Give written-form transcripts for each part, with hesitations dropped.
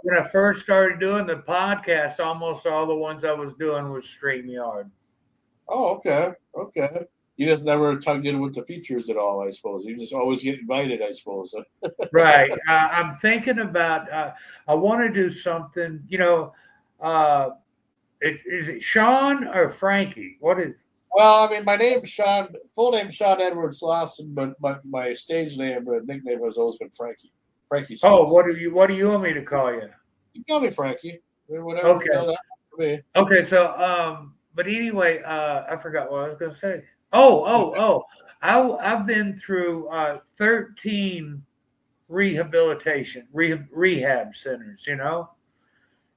when I first started doing the podcast, almost all the ones I was doing was StreamYard. Oh, okay. Okay. You just never tugged in with the features at all, I suppose. You just always get invited, I suppose. Right. I'm thinking about. I want to do something. Uh, is it Sean or Frankie? What is? Well, I mean, my name's Sean, full name Sean Edward Slauson, but my stage name, nickname has always been Frankie. Frankie Oh, Slauson. what do you want me to call you? You can call me Frankie. Whatever, Okay. that for me. Okay. So, but anyway, I forgot what I was going to say. Oh. I've been through 13 rehab centers.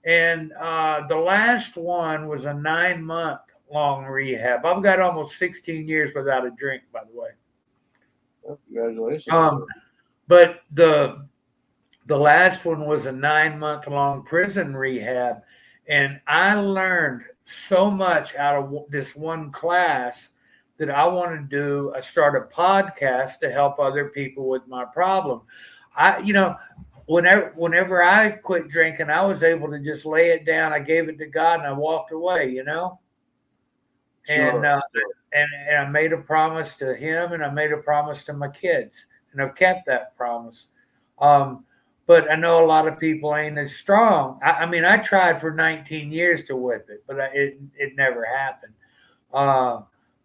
And the last one was a 9-month long rehab. I've got almost 16 years without a drink, by the way. Well, congratulations. But the last one was a 9-month long prison rehab, and I learned so much out of this one class that I want to start a podcast to help other people with my problem. Whenever I quit drinking, I was able to just lay it down. I gave it to God and I walked away, Sure. and I made a promise to him and I made a promise to my kids, and I've kept that promise. But I know a lot of people ain't as strong. I mean, I tried for 19 years to whip it, but it never happened.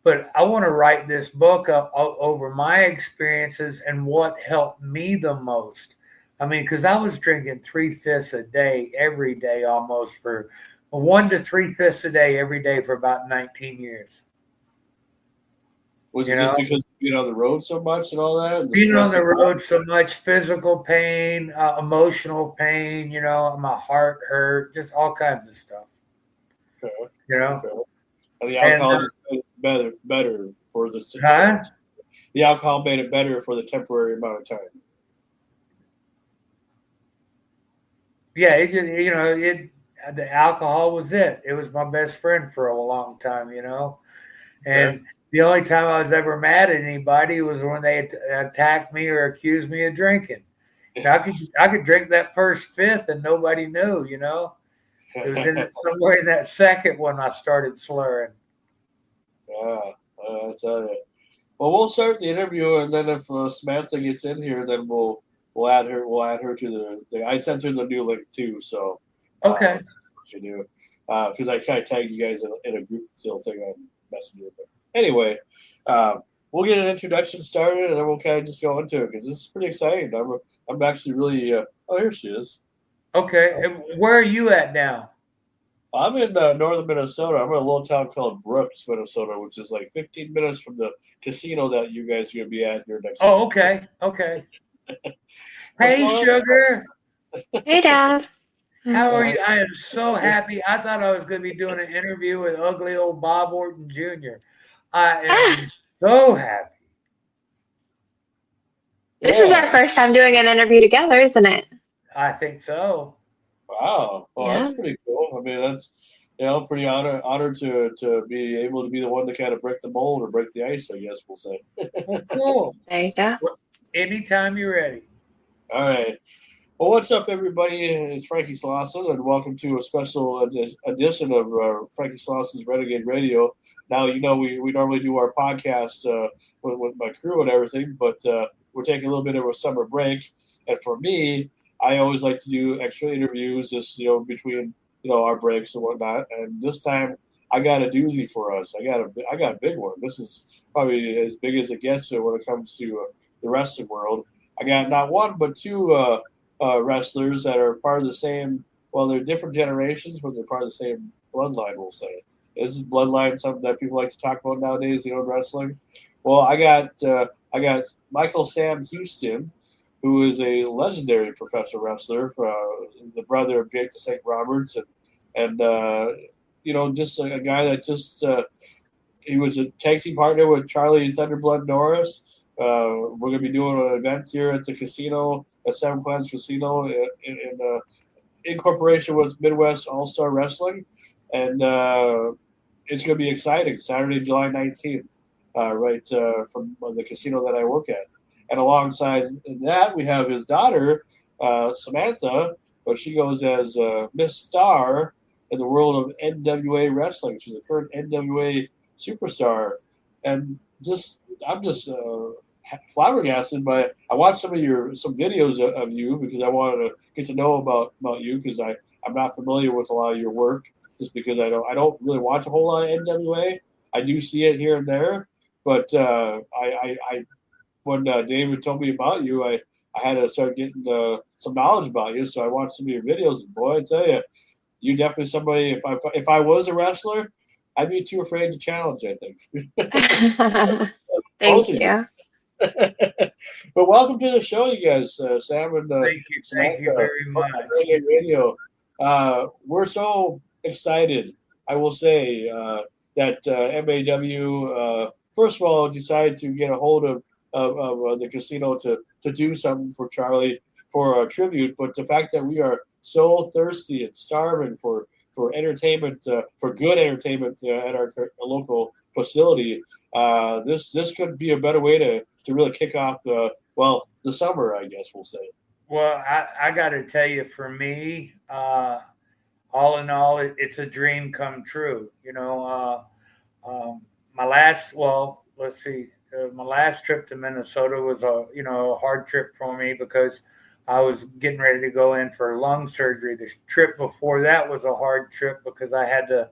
But I want to write this book up over my experiences and what helped me the most. I mean, because I was drinking 3/5 a day, every day almost, for 1 to 3/5 a day every day for about 19 years. Was it just because being on the road so much and all that? Being on the road so much, physical pain, emotional pain, my heart hurt, just all kinds of stuff. Okay. Okay. And the alcohol just made it better for the The alcohol made it better for the temporary amount of time. Yeah, it just the alcohol was it. It was my best friend for a long time, and the only time I was ever mad at anybody was when they attacked me or accused me of drinking. I could drink that first fifth and nobody knew, It was somewhere in that second one I started slurring. Yeah, I tell you. Well, we'll start the interview, and then if Samantha gets in here, then we'll add her. We'll add her to the. I sent her the new link too, so okay. What you do, because I kind of tagged you guys in a group still thing on Messenger. But anyway, we'll get an introduction started, and then we'll kind of just go into it because this is pretty exciting. I'm actually really. Oh, here she is. Okay, where are you at now? I'm in northern Minnesota. I'm in a little town called Brooks, Minnesota, which is like 15 minutes from the casino that you guys are going to be at here next week. Oh, okay. Okay. Hey, Sugar. Hey, Dad. How are you? I am so happy. I thought I was going to be doing an interview with ugly old Bob Orton Jr. I am so happy. This is our first time doing an interview together, isn't it? I think so. Wow. Well, that's pretty cool. I mean, that's pretty honored to be able to be the one to kind of break the mold or break the ice, I guess we'll say. Cool. There you go. Anytime you're ready. All right. Well, what's up, everybody? It's Frankie Slauson, and welcome to a special edition of Frankie Slauson's Renegade Radio. Now, we normally do our podcast with my crew and everything, but we're taking a little bit of a summer break. And for me, I always like to do extra interviews between our breaks and whatnot. And this time I got a doozy for us. I got a big one. This is probably as big as it gets when it comes to the wrestling world. I got not one but two wrestlers that are part of the same. Well, they're different generations, but they're part of the same bloodline. We'll say this is bloodline, something that people like to talk about nowadays. Wrestling. Well, I got Michael Sam Houston, who is a legendary professional wrestler, the brother of Jake the Snake Roberts, and just a guy that he was a tag team partner with Charlie Thunderblood Norris. We're going to be doing an event here at the casino, at Seven Plans Casino, in cooperation with Midwest All-Star Wrestling, and it's going to be exciting. Saturday, July 19th, from the casino that I work at. And alongside that, we have his daughter, Samantha, but she goes as Miss Starr in the world of NWA wrestling. She's a current NWA superstar, and I'm just flabbergasted by. I watched some videos of you because I wanted to get to know about you because I'm not familiar with a lot of your work just because I don't really watch a whole lot of NWA. I do see it here and there, but I when David told me about you, I had to start getting some knowledge about you. So I watched some of your videos. And boy, I tell you, you definitely somebody. If I was a wrestler, I'd be too afraid to challenge. I think. Thank you. But welcome to the show, you guys. Sam and Thank you very much. Renegade Radio. We're so excited. I will say that MAW first of all decided to get a hold of the casino to do something for Charlie for a tribute. But the fact that we are so thirsty and starving for entertainment, for good entertainment at our local facility, this could be a better way to really kick off the summer, I guess we'll say. Well, I got to tell you, for me, all in all, it's a dream come true. My last, let's see, my last trip to Minnesota was a hard trip for me because I was getting ready to go in for lung surgery. The trip before that was a hard trip because I had to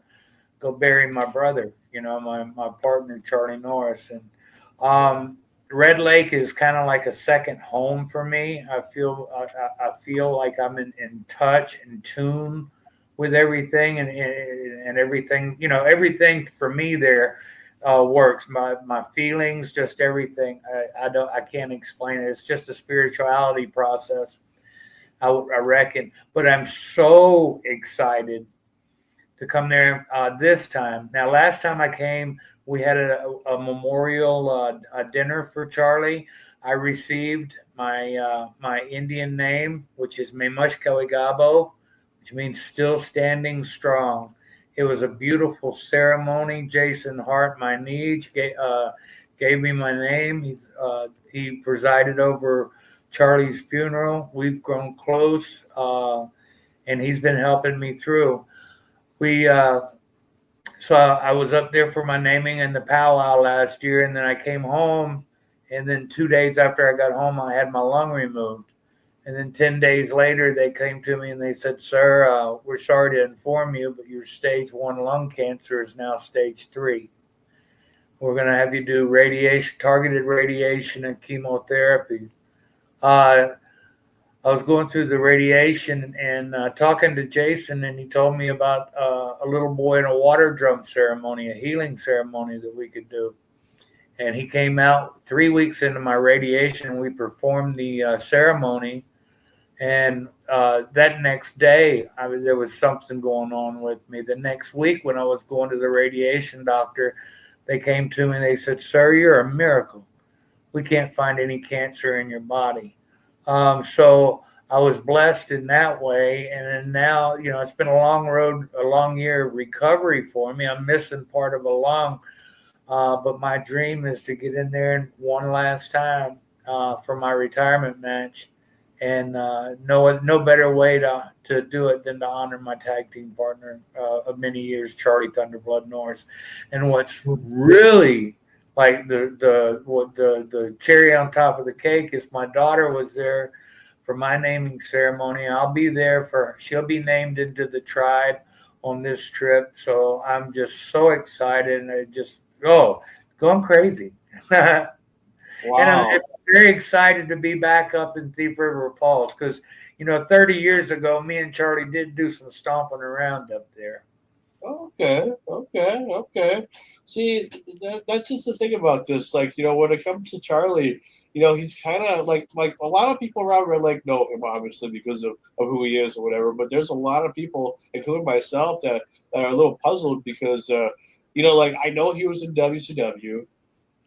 go bury my brother, my partner, Charlie Norris. And Red Lake is kind of like a second home for me. I feel like I'm in touch, in tune with everything, and everything, everything for me there works. My feelings, just everything. I can't explain it. It's just a spirituality process, I reckon. But I'm so excited to come there this time. Now, last time I came, we had a memorial dinner for Charlie. I received my Indian name, which is Memushkawigabo, which means still standing strong. It was a beautiful ceremony. Jason Hart, my niece, gave me my name. He presided over Charlie's funeral. We've grown close, and he's been helping me through. So I was up there for my naming and the powwow last year, and then I came home, and then 2 days after I got home, I had my lung removed. And then 10 days later, they came to me and they said, "Sir, we're sorry to inform you, but your stage 1 lung cancer is now stage 3. We're going to have you do targeted radiation and chemotherapy." I was going through the radiation and talking to Jason, and he told me about a little boy in a water drum ceremony, a healing ceremony that we could do. And he came out 3 weeks into my radiation. We performed the ceremony. And that next day, there was something going on with me. The next week, when I was going to the radiation doctor, they came to me and they said, "Sir, you're a miracle. We can't find any cancer in your body." So I was blessed in that way. And then now, it's been a long road, a long year of recovery for me. I'm missing part of a lung. But my dream is to get in there one last time for my retirement match. And no better way to do it than to honor my tag team partner of many years, Charlie Thunderblood Norris. And what's really like the cherry on top of the cake is my daughter was there for my naming ceremony. I'll be there she'll be named into the tribe on this trip. So I'm just so excited, and going crazy. Wow. And I'm very excited to be back up in Thief River Falls because, 30 years ago, me and Charlie did do some stomping around up there. Okay. See, that's just the thing about this. Like, when it comes to Charlie, he's kind of like a lot of people around Red Lake know him, obviously, because of who he is or whatever. But there's a lot of people, including myself, that are a little puzzled because, like I know he was in WCW.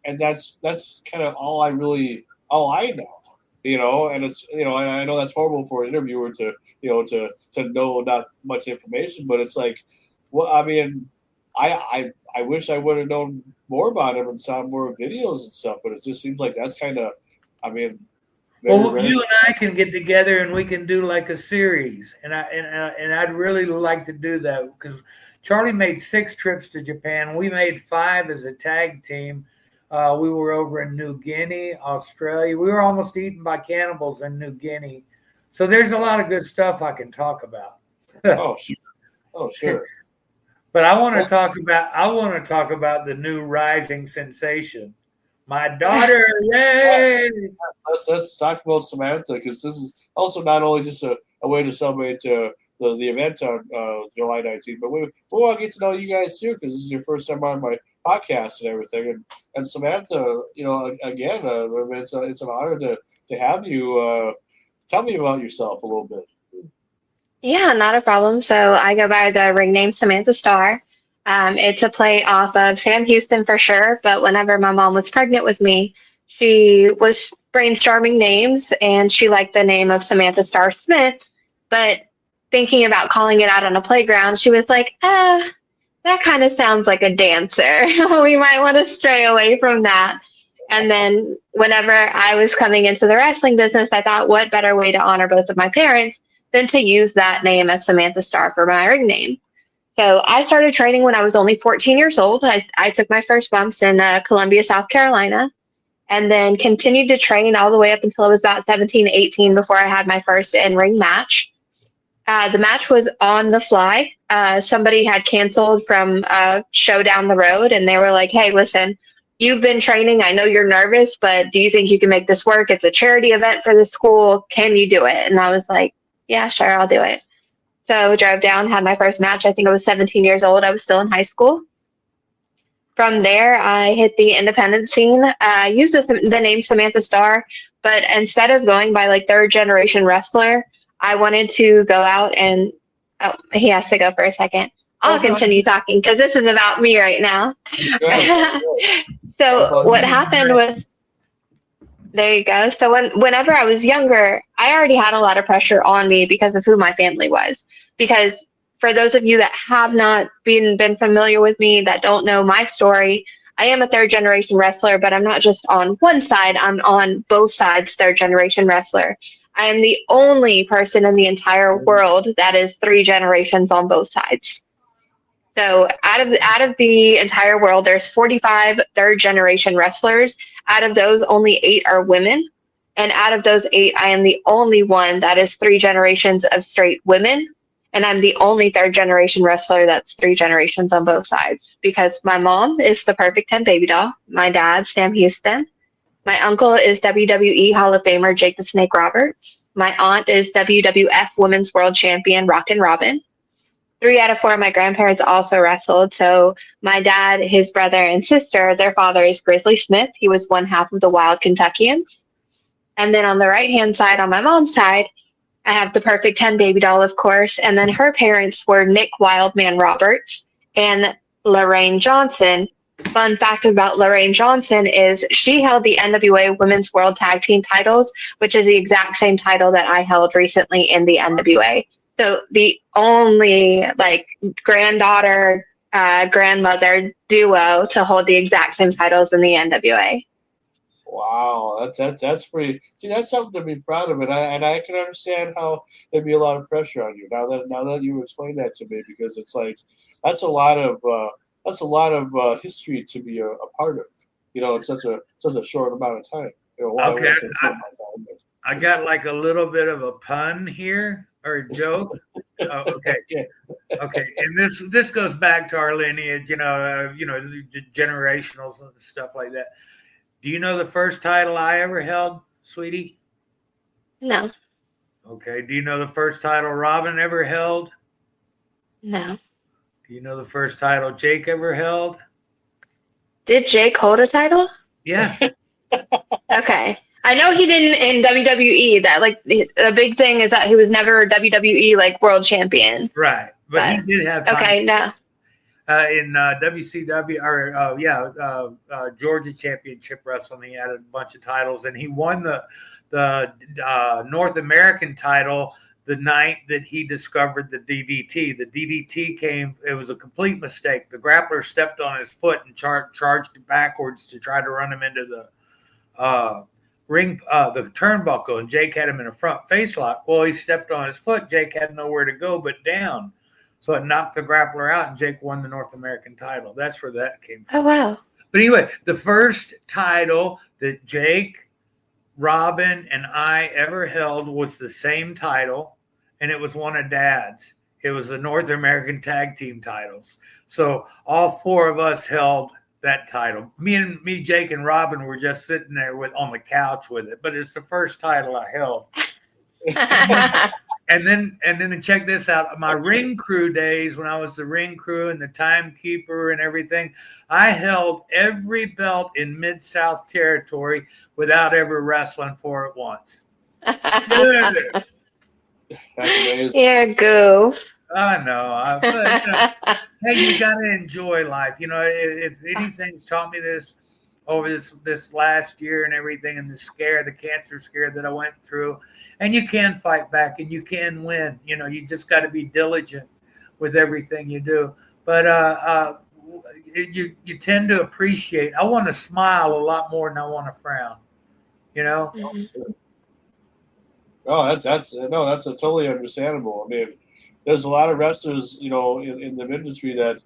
And that's kind of all I know, and it's, I know that's horrible for an interviewer to know not much information, but it's like, well, I mean, I wish I would have known more about him and saw more videos and stuff, but it just seems like that's kind of, I mean, Well, you and I can get together and we can do like a series, and I'd really like to do that because Charlie made 6 trips to Japan. We made 5 as a tag team. We were over in New Guinea, Australia. We were almost eaten by cannibals in New Guinea. So there's a lot of good stuff I can talk about. Oh, sure. Oh, sure. But I want to talk about the new rising sensation. My daughter, yay! Let's talk about Samantha, because this is also not only just a way to celebrate the event on July 19th, but we want to get to know you guys too, because this is your first time on my podcast and everything. And Samantha, again, it's an honor to have you. Tell me about yourself a little bit. Yeah, not a problem. So I go by the ring name Samantha Starr. It's a play off of Sam Houston for sure, but whenever my mom was pregnant with me, she was brainstorming names and she liked the name of Samantha Starr Smith, but thinking about calling it out on a playground, she was like, that kind of sounds like a dancer. We might want to stray away from that. And then whenever I was coming into the wrestling business, I thought, what better way to honor both of my parents than to use that name as Samantha Starr for my ring name. So I started training when I was only 14 years old. I took my first bumps in Columbia, South Carolina, and then continued to train all the way up until I was about 17, 18 before I had my first in-ring match. The match was on the fly. Somebody had canceled from a show down the road, and they were like, hey, listen, you've been training. I know you're nervous, but do you think you can make this work? It's a charity event for the school. Can you do it? And I was like, yeah, sure, I'll do it. So drove down, had my first match. I think I was 17 years old. I was still in high school. From there, I hit the independent scene. I used the name Samantha Starr, but instead of going by like 3rd generation wrestler, I wanted to go out and, oh, he has to go for a second. I'll continue talking because this is about me right now. So what happened was, there you go. So whenever I was younger, I already had a lot of pressure on me because of who my family was. Because for those of you that have not been familiar with me, that don't know my story, I am a 3rd generation wrestler, but I'm not just on one side, I'm on both sides 3rd generation wrestler. I am the only person in the entire world that is 3 generations on both sides. So out of the entire world, there's 45 3rd generation wrestlers. Out of those, only 8 are women. And out of those 8, I am the only one that is 3 generations of straight women. And I'm the only 3rd generation wrestler that's 3 generations on both sides. Because my mom is the perfect 10 baby doll. My dad, Sam Houston. My uncle is WWE Hall of Famer Jake the Snake Roberts. My aunt is WWF Women's World Champion Rockin' Robin. 3 out of 4 of my grandparents also wrestled. So my dad, his brother, and sister, their father is Grizzly Smith. He was one half of the Wild Kentuckians. And then on the right-hand side, on my mom's side, I have the perfect 10 baby doll, of course. And then her parents were Nick Wildman Roberts and Lorraine Johnson. Fun fact about Lorraine Johnson is she held the NWA Women's World Tag Team titles, which is the exact same title that I held recently in the NWA. So the only granddaughter, grandmother duo to hold the exact same titles in the NWA. Wow, that's pretty. See, that's something to be proud of, and I can understand how there'd be a lot of pressure on you now that you explained that to me, because it's like that's a lot of history to be a part of. In such a short amount of time. Okay, I got like a little bit of a pun here or a joke. Okay. Okay, and this goes back to our lineage, generational stuff like that. Do you know the first title I ever held, sweetie? No. Okay. Do you know the first title Robin ever held? No. Do you know the first title Jake ever held? Did Jake hold a title? Yeah. Okay. I know he didn't in WWE. That the big thing is that he was never WWE world champion. Right, but he did have time. Okay, no. In WCW or Georgia Championship Wrestling, he had a bunch of titles, and he won the North American title the night that he discovered the DDT. The DDT came; it was a complete mistake. The grappler stepped on his foot and charged backwards to try to run him into the the turnbuckle, and Jake had him in a front face lock. Well, he stepped on his foot. Jake had nowhere to go but down. So it knocked the grappler out, and Jake won the North American title. That's where that came from. Oh, wow. But anyway, the first title that Jake, Robin, and I ever held was the same title, and it was one of Dad's. It was the North American Tag Team titles. So all four of us held that title. Me, Jake, and Robin were just sitting there on the couch with it. But it's the first title I held. And then check this out. My ring crew days, when I was the ring crew and the timekeeper and everything, I held every belt in Mid-South territory without ever wrestling for it once. That's amazing. Yeah, goof. I know. But, hey, you got to enjoy life. If anything's taught me this over this last year and everything, and the cancer scare that I went through, and you can fight back and you can win. You just got to be diligent with everything you do. But you tend to appreciate. I want to smile a lot more than I want to frown. Mm-hmm. No, that's totally understandable. I mean, there's a lot of wrestlers, in the industry that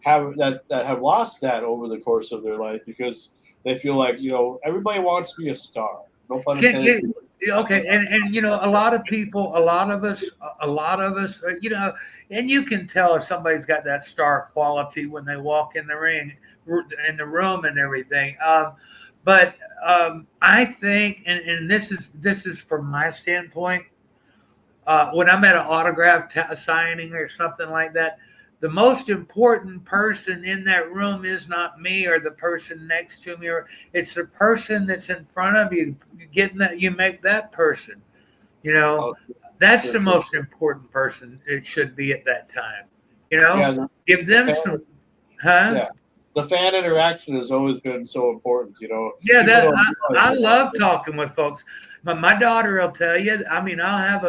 have lost that over the course of their life because they feel like, everybody wants to be a star. No pun intended. Okay, and a lot of people, a lot of us, and you can tell if somebody's got that star quality when they walk in the ring, in the room, and everything. But I think, and this is from my standpoint, when I'm at an autograph signing or something like that, the most important person in that room is not me or the person next to me, or it's the person that's in front of you. You make that person. That's the most important person it should be at that time. Give them some, huh? Yeah. The fan interaction has always been so important, Yeah, I love talking with folks. My daughter will tell you. I mean, I'll have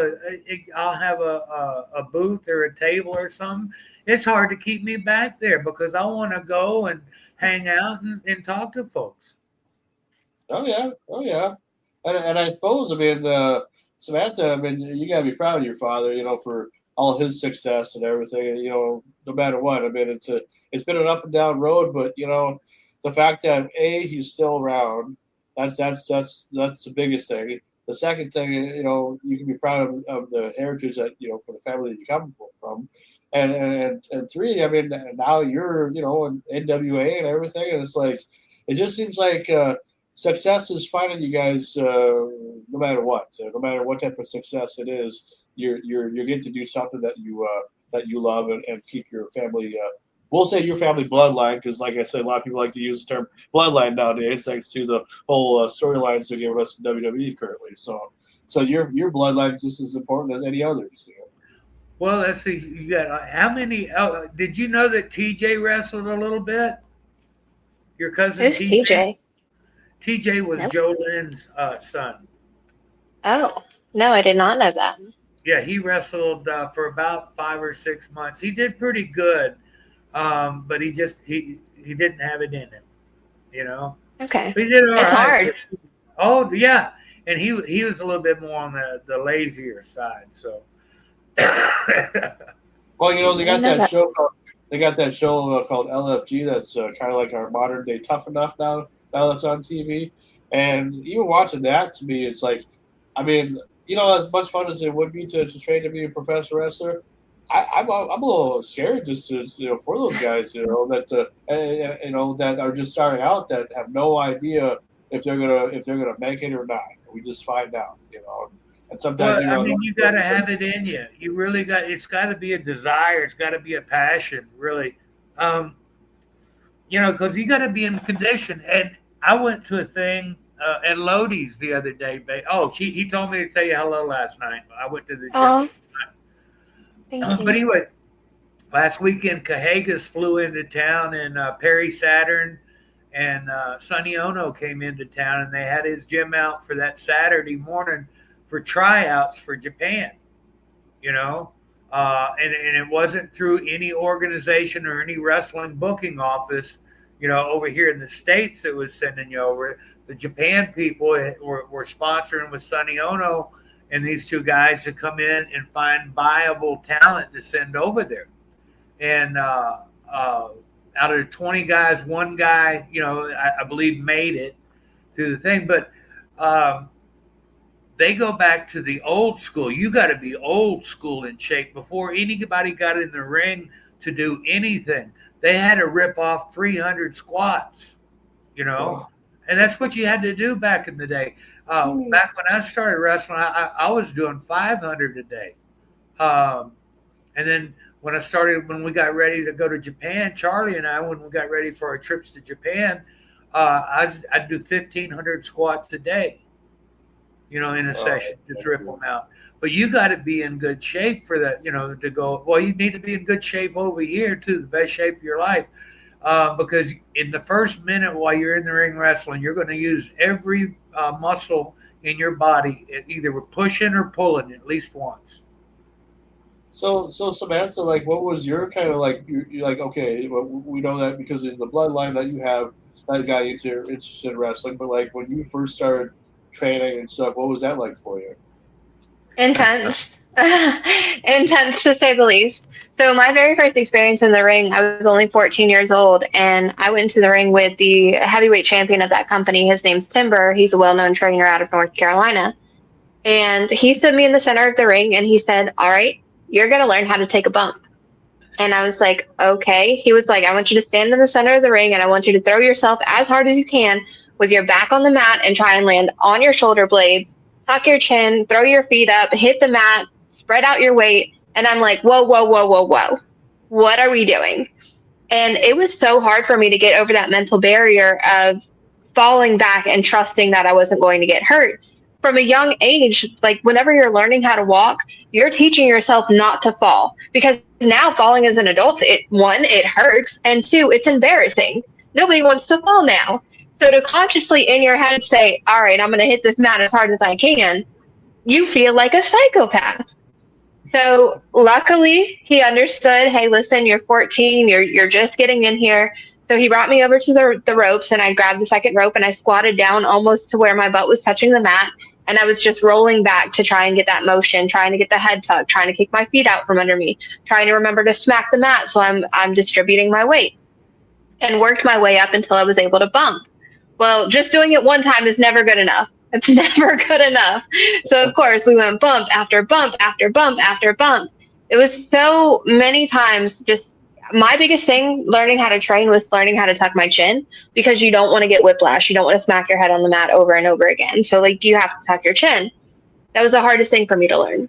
a booth or a table or something. It's hard to keep me back there because I want to go and hang out and talk to folks. Oh yeah. And I suppose, Samantha, you gotta be proud of your father, for all his success and everything. No matter what. It's been an up and down road, but the fact that he's still around, that's the biggest thing. The second thing, you can be proud of the heritage that for the family that you come from, and three, now you're in NWA and everything, and it's like it just seems like success is finding you guys no matter what, type of success it is. You're getting to do something that you love and keep your family. We'll say your family bloodline, because like I said, a lot of people like to use the term bloodline nowadays, thanks to the whole storylines they're giving us in WWE currently. So your bloodline is just as important as any others. Well, let's see. You got how many? Did you know that TJ wrestled a little bit? Your cousin Who's TJ? TJ was Joe Lynn's son. Oh, no, I did not know that. Yeah, he wrestled for about 5 or 6 months. He did pretty good. But he didn't have it in him, Okay. But he did all it's right. hard. Oh yeah, and he was a little bit more on the lazier side. So, well, they got that show. They got that show called LFG. That's kind of like our modern day Tough Enough now. Now that's on TV, and even watching that, to me, it's like, as much fun as it would be to train to be a professional wrestler. I'm a little scared just to, for those guys, that that are just starting out, that have no idea if they're gonna make it or not. We just find out, And sometimes you got to have it in you. You really got. It's got to be a desire. It's got to be a passion, really. Because you got to be in condition. And I went to a thing at Lodi's the other day. Oh, he told me to tell you hello last night. I went to the gym. But anyway, last weekend, Cahegas flew into town, and Perry Saturn and Sonny Ono came into town, and they had his gym out for that Saturday morning for tryouts for Japan, and it wasn't through any organization or any wrestling booking office, over here in the States that was sending you over. the Japan people were sponsoring with Sonny Ono and these two guys to come in and find viable talent to send over there. And out of the 20 guys, one guy, I believe made it through the thing. But they go back to the old school. You got to be old school in shape before anybody got in the ring to do anything. They had to rip off 300 squats, Wow. and that's what you had to do back in the day. Back when I started wrestling, I was doing 500 a day. And then when we got ready to go to Japan, Charlie and I, when we got ready for our trips to Japan, I'd do 1,500 squats a day, in a session, just rip them out. But you got to be in good shape for that, to go. Well, you need to be in good shape over here too, the best shape of your life, because in the first minute while you're in the ring wrestling, you're going to use every muscle in your body, either pushing or pulling at least once. So Samantha, like, what was your kind of like? You're like, okay, well, we know that because of the bloodline that you have, that got you interested in wrestling. But like, when you first started training and stuff, what was that like for you? Intense. Intense to say the least. So my very first experience in the ring, I was only 14 years old, and I went to the ring with the heavyweight champion of that company. His name's Timber. He's a well-known trainer out of North Carolina. And he stood me in the center of the ring, and he said, all right, you're going to learn how to take a bump. And I was like, okay. He was like, I want you to stand in the center of the ring, and I want you to throw yourself as hard as you can with your back on the mat and try and land on your shoulder blades, tuck your chin, throw your feet up, hit the mat, spread out your weight. And I'm like, whoa, whoa, whoa, whoa, whoa. What are we doing? And it was so hard for me to get over that mental barrier of falling back and trusting that I wasn't going to get hurt. From a young age, like whenever you're learning how to walk, you're teaching yourself not to fall, because now falling as an adult, it hurts, and two, it's embarrassing. Nobody wants to fall now. So to consciously in your head say, all right, I'm going to hit this mat as hard as I can, you feel like a psychopath. So luckily he understood, hey, listen, you're 14, you're just getting in here. So he brought me over to the ropes, and I grabbed the second rope and I squatted down almost to where my butt was touching the mat. And I was just rolling back to try and get that motion, trying to get the head tuck, trying to kick my feet out from under me, trying to remember to smack the mat so I'm distributing my weight, and worked my way up until I was able to bump. Well, just doing it one time is never good enough. It's never good enough. So, of course, we went bump after bump after bump after bump. It was so many times. Just my biggest thing learning how to train was learning how to tuck my chin, because you don't want to get whiplash. You don't want to smack your head on the mat over and over again. So, like, you have to tuck your chin. That was the hardest thing for me to learn.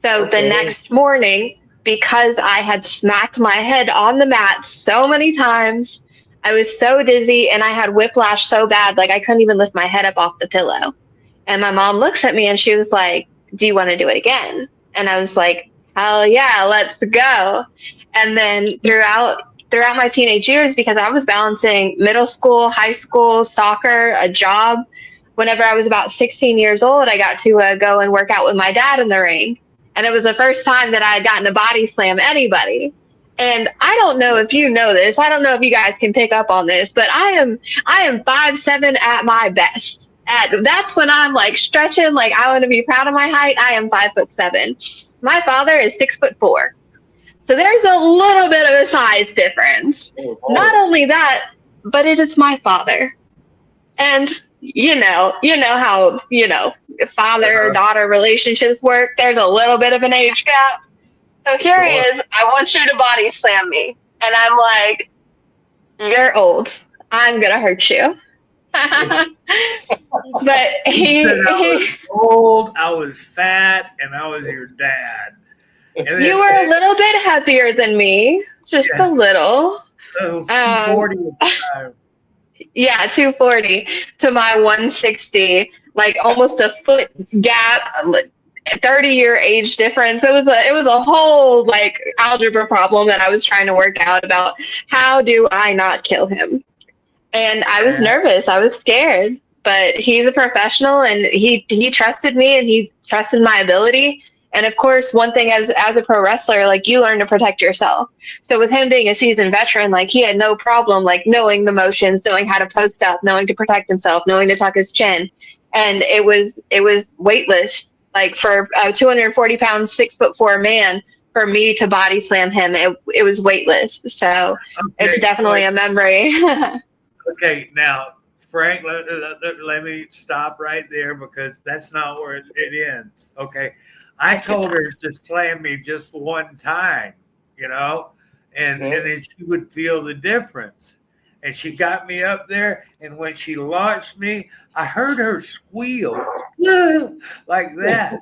So the next morning, because I had smacked my head on the mat so many times, I was so dizzy and I had whiplash so bad, like I couldn't even lift my head up off the pillow. And my mom looks at me and she was like, do you want to do it again? And I was like, hell yeah, let's go. And then throughout my teenage years, because I was balancing middle school, high school, soccer, a job, whenever I was about 16 years old, I got to go and work out with my dad in the ring. And it was the first time that I had gotten to body slam anybody. And I don't know if you know this. I don't know if you guys can pick up on this, but I am 5'7" at my best. That's when I'm like stretching, like I want to be proud of my height. I am 5'7". My father is 6'4". So there's a little bit of a size difference. Not only that, but it is my father. And you know how, father-daughter relationships work. There's a little bit of an age gap. So here he is, I want you to body slam me. And I'm like, you're old. I'm going to hurt you. But he was old, I was fat, and I was your dad. And you were a little bit heavier than me. Just a little. It was 240 at the time. Yeah, 240 to my 160, like almost a foot gap, 30-year age difference. It was a whole like algebra problem that I was trying to work out about how do I not kill him. And I was nervous. I was scared. But he's a professional, and he trusted me, and he trusted my ability. And of course, one thing as a pro wrestler, like you learn to protect yourself. So with him being a seasoned veteran, like he had no problem like knowing the motions, knowing how to post up, knowing to protect himself, knowing to tuck his chin. And it was weightless. Like for a 240 pound, 6'4" man, for me to body slam him, it was weightless. So it's definitely a memory. Okay, now Frank, let me stop right there because that's not where it ends. Okay, I told her to slam me just one time, and then she would feel the difference. And she got me up there, and when she launched me, I heard her squeal like that.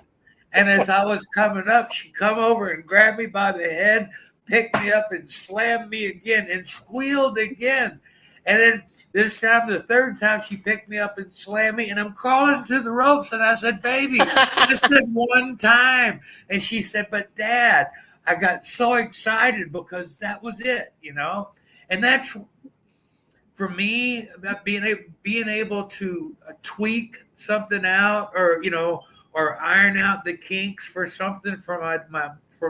And as I was coming up, she come over and grabbed me by the head, picked me up and slammed me again and squealed again. And then this time, the third time, she picked me up and slammed me, and I'm crawling to the ropes. And I said, baby, I said one time. And she said, but Dad, I got so excited because that was it, And that's, for me, about being able to tweak something out or iron out the kinks for something for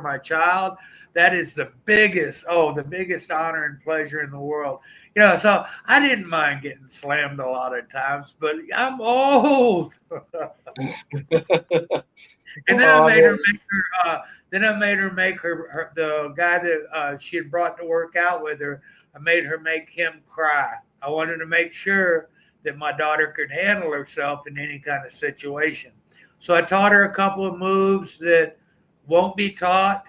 my child, that is the biggest honor and pleasure in the world. So I didn't mind getting slammed a lot of times, but I'm old. And then I made her make her the guy that she had brought to work out with her. I made her make him cry. I wanted to make sure that my daughter could handle herself in any kind of situation. So I taught her a couple of moves that won't be taught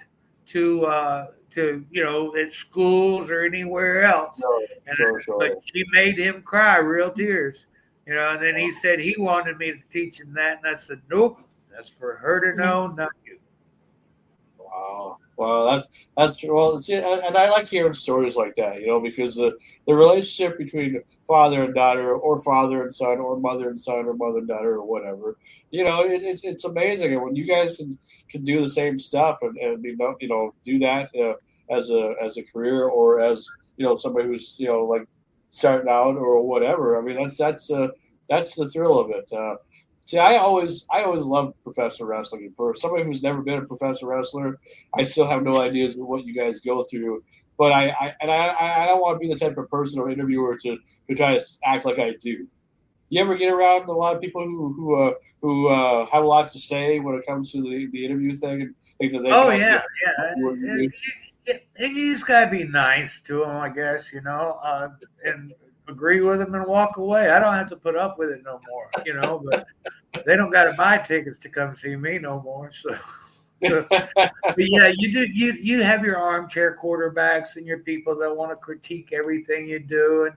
to at schools or anywhere else. But she made him cry real tears, and then he said he wanted me to teach him that, and I said, nope, that's for her to know, not you. Wow. Well, that's well. See, and I like hearing stories like that, because the relationship between father and daughter, or father and son, or mother and son, or mother and daughter, or whatever, it's amazing. And when you guys can do the same stuff and do that as a career, or as somebody who's like starting out or whatever. I mean, that's the thrill of it. See, I always loved professional wrestling. And for somebody who's never been a professional wrestler, I still have no ideas of what you guys go through. But I don't want to be the type of person or interviewer to try to act like I do. You ever get around a lot of people who have a lot to say when it comes to the interview thing, and think that they and you just gotta be nice to them, I guess, and agree with them and walk away. I don't have to put up with it no more, but they don't got to buy tickets to come see me no more. So, but yeah, you do. You have your armchair quarterbacks and your people that want to critique everything you do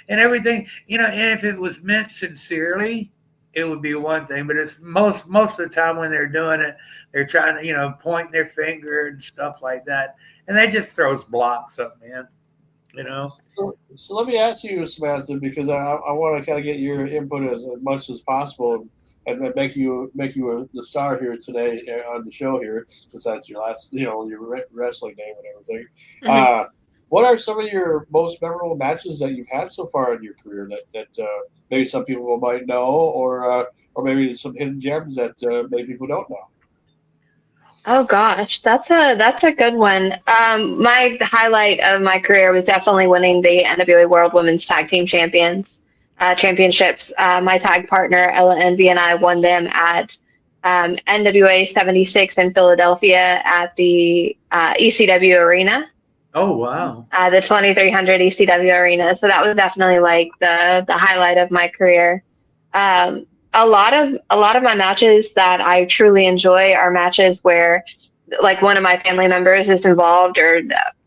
and everything, And if it was meant sincerely, it would be one thing. But it's most of the time when they're doing it, they're trying to point their finger and stuff like that, and that just throws blocks up, man. So let me ask you, Samantha, because I want to kind of get your input as much as possible, and make you the star here today on the show here, since that's your last, your wrestling name and everything. Mm-hmm. What are some of your most memorable matches that you've had so far in your career that maybe some people might know, or maybe some hidden gems that maybe people don't know? Oh gosh, that's a good one. My highlight of my career was definitely winning the NWA World Women's Tag Team Championships. My tag partner Ella Envy and I won them at NWA 76 in Philadelphia at the ECW Arena. Oh wow! The 2300 ECW Arena. So that was definitely like the highlight of my career. A lot of my matches that I truly enjoy are matches where like one of my family members is involved or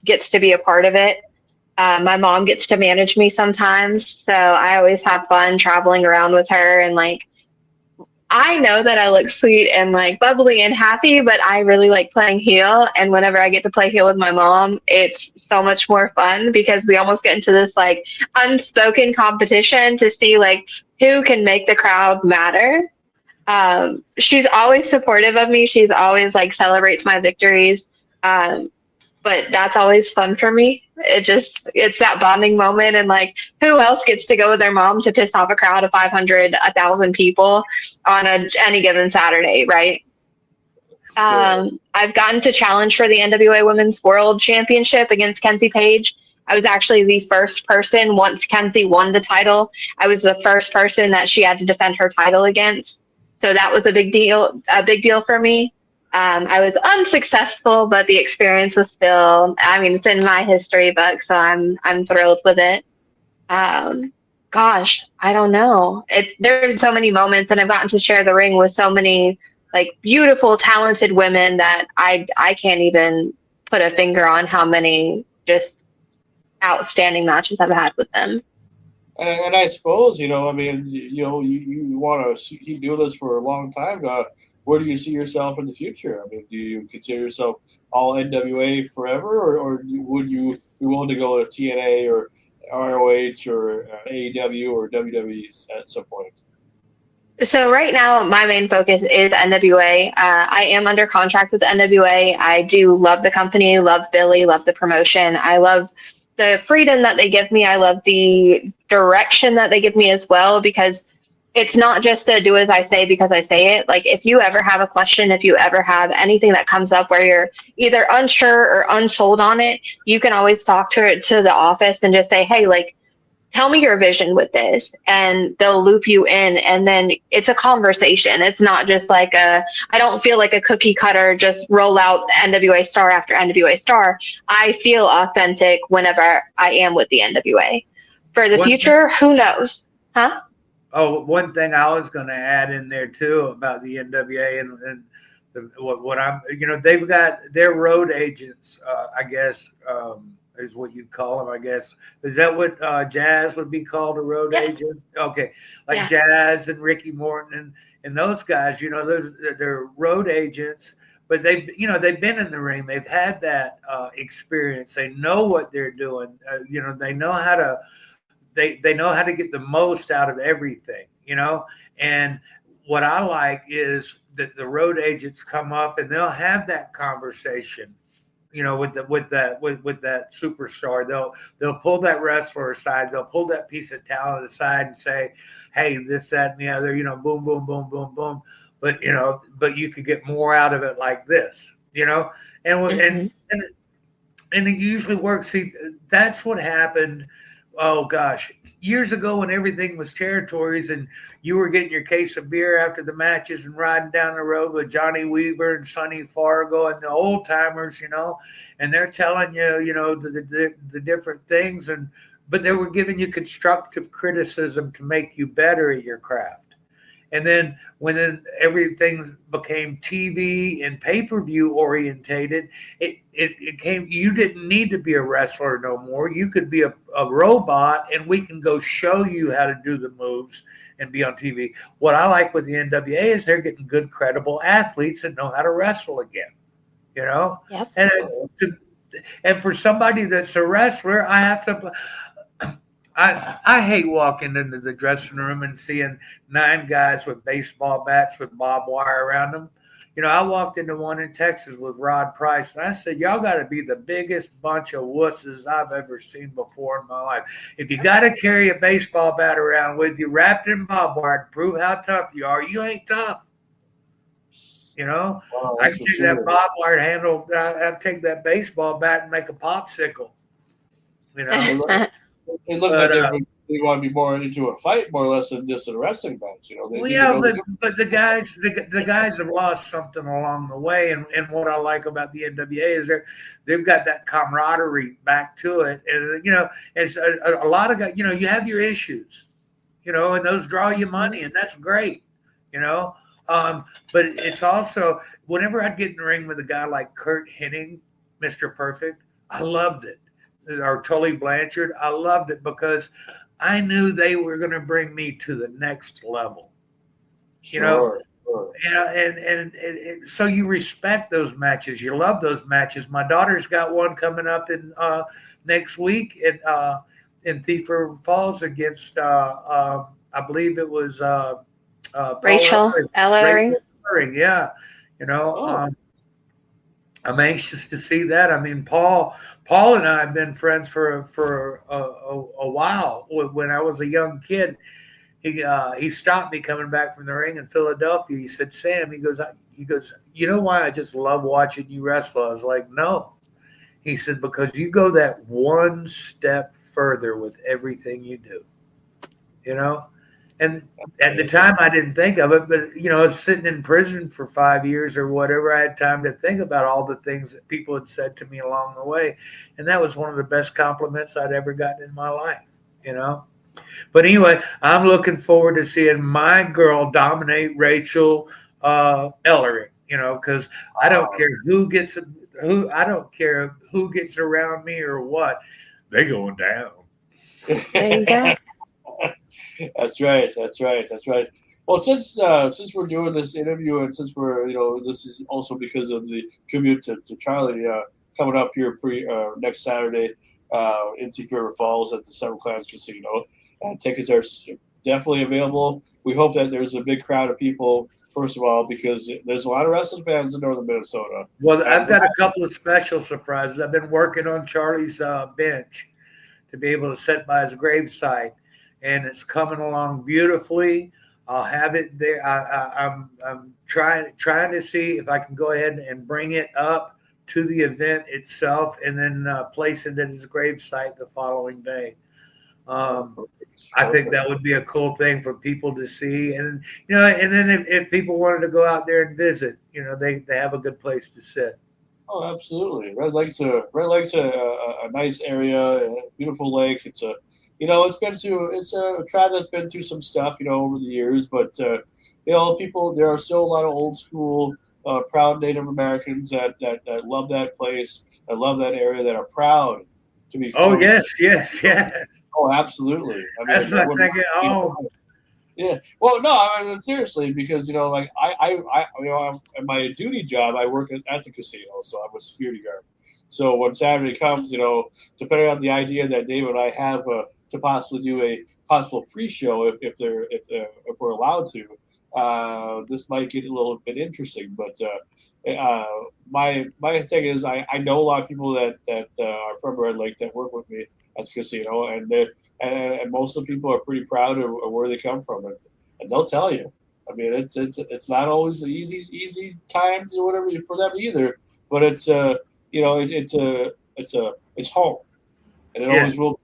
gets to be a part of it. My mom gets to manage me sometimes, so I always have fun traveling around with her, and like I know that I look sweet and like bubbly and happy, but I really like playing heel. And whenever I get to play heel with my mom, it's so much more fun because we almost get into this like unspoken competition to see like who can make the crowd matter. She's always supportive of me. She's always like celebrates my victories. But that's always fun for me. It's that bonding moment, and like who else gets to go with their mom to piss off a crowd of 500, 1,000 people on any given Saturday, right? I've gotten to challenge for the NWA Women's World Championship against Kenzie Page. I was actually the first person, once Kenzie won the title, I was the first person that she had to defend her title against. So that was a big deal for me. I was unsuccessful, but the experience was still, I mean, it's in my history book, so I'm thrilled with it. Gosh, I don't know. There's so many moments, and I've gotten to share the ring with so many like beautiful, talented women that I can't even put a finger on how many just outstanding matches I've had with them. And I suppose, I mean, you want to keep doing this for a long time. Where do you see yourself in the future? I mean, do you consider yourself all NWA forever, or would you be willing to go to TNA or ROH or AEW or WWE at some point? So right now, my main focus is NWA. I am under contract with NWA. I do love the company, love Billy, love the promotion. I love the freedom that they give me. I love the direction that they give me as well, because it's not just to do as I say because I say it. Like, if you ever have a question, if you ever have anything that comes up where you're either unsure or unsold on it, you can always talk to the office and just say, hey, like, tell me your vision with this, and they'll loop you in, and then it's a conversation. It's not just like I don't feel like a cookie cutter, just roll out NWA star after NWA star. I feel authentic whenever I am with the NWA. For the future, who knows? Huh? Oh, one thing I was going to add in there too about the NWA and what I'm, they've got their road agents, I guess, is what you'd call them, I guess. Is that what Jazz would be called, a road agent? Okay. Like Jazz and Ricky Morton and those guys, they're road agents, but they've been in the ring. They've had that experience. They know what they're doing. They know how to, they know how to get the most out of everything, and what I like is that the road agents come up and they'll have that conversation, with that superstar. They'll pull that wrestler aside. They'll pull that piece of talent aside and say, hey, this, that, and the other, boom, boom, boom, boom, boom. But you could get more out of it like this, and it usually works. See, that's what happened. Oh gosh, years ago when everything was territories and you were getting your case of beer after the matches and riding down the road with Johnny Weaver and Sonny Fargo and the old timers, and they're telling you, the different things, but they were giving you constructive criticism to make you better at your craft. And then when everything became TV and pay-per-view orientated, it came, you didn't need to be a wrestler no more. You could be a robot and we can go show you how to do the moves and be on TV. What I like with the NWA is they're getting good, credible athletes that know how to wrestle again, Yep. And for somebody that's a wrestler, I have to... I hate walking into the dressing room and seeing 9 guys with baseball bats with barbed wire around them. I walked into one in Texas with Rod Price, and I said, y'all got to be the biggest bunch of wusses I've ever seen before in my life. If you got to carry a baseball bat around with you wrapped in barbed wire to prove how tough you are, you ain't tough. I can take that barbed wire handle, I'd take that baseball bat and make a popsicle. It looked like they want to be more into a fight, more or less, than just a wrestling match. But the guys have lost something along the way, and what I like about the NWA is they've got that camaraderie back to it, and it's a lot of guys. You have your issues, and those draw you money, and that's great, But it's also, whenever I'd get in the ring with a guy like Kurt Hennig, Mr. Perfect, I loved it. Or Tully Blanchard, I loved it because I knew they were going to bring me to the next level. Sure. And so you respect those matches. You love those matches. My daughter's got one coming up in next week in Thief Falls against I believe it was Rachel Ellering. Yeah, I'm anxious to see that. I mean, Paul and I have been friends for a while. When I was a young kid, he stopped me coming back from the ring in Philadelphia. He said, "Sam," he goes, he goes, you know why I just love watching you wrestle? I was like, no. He said, because you go that one step further with everything you do, you know? And at the time, I didn't think of it, but, you know, I was sitting in prison for 5 years or whatever. I had time to think about all the things that people had said to me along the way. And that was one of the best compliments I'd ever gotten in my life, you know? But anyway, I'm looking forward to seeing my girl dominate Rachel Ellering, you know, because I don't care I don't care who gets around me or what, they going down. There you go. That's right. Well, since we're doing this interview, and since we're this is also because of the tribute to Charlie coming up here next Saturday in Thief River Falls at the Seven Clans Casino. Tickets are definitely available. We hope that there's a big crowd of people. First of all, because there's a lot of wrestling fans in northern Minnesota. Well, I've got a couple of special surprises. I've been working on Charlie's bench to be able to sit by his gravesite, and it's coming along beautifully. I'll have it there. I'm trying to see if I can go ahead and bring it up to the event itself, and then place it at his gravesite the following day. I think that would be a cool thing for people to see, and and then if people wanted to go out there and visit, they have a good place to sit. Oh, absolutely. Red Lake's a nice area, a beautiful lake. It's a tribe that's been through some stuff, over the years, but people, there are still a lot of old school, proud Native Americans that love that place, that love that area, that are proud to be. Oh, yes. Oh, absolutely. I mean, that's my second home. Yeah. Well, no, I mean, seriously, because like I'm, in my duty job, I work at the casino, so I'm a security guard. So when Saturday comes, depending on the idea that Dave and I have to possibly do a possible pre-show, if we're allowed to, this might get a little bit interesting. But my thing is, I know a lot of people that are from Red Lake that work with me at the casino, and most of the people are pretty proud of where they come from, and they'll tell you. I mean, it's not always the easy times or whatever for them either, but it's it's home, and it always will be.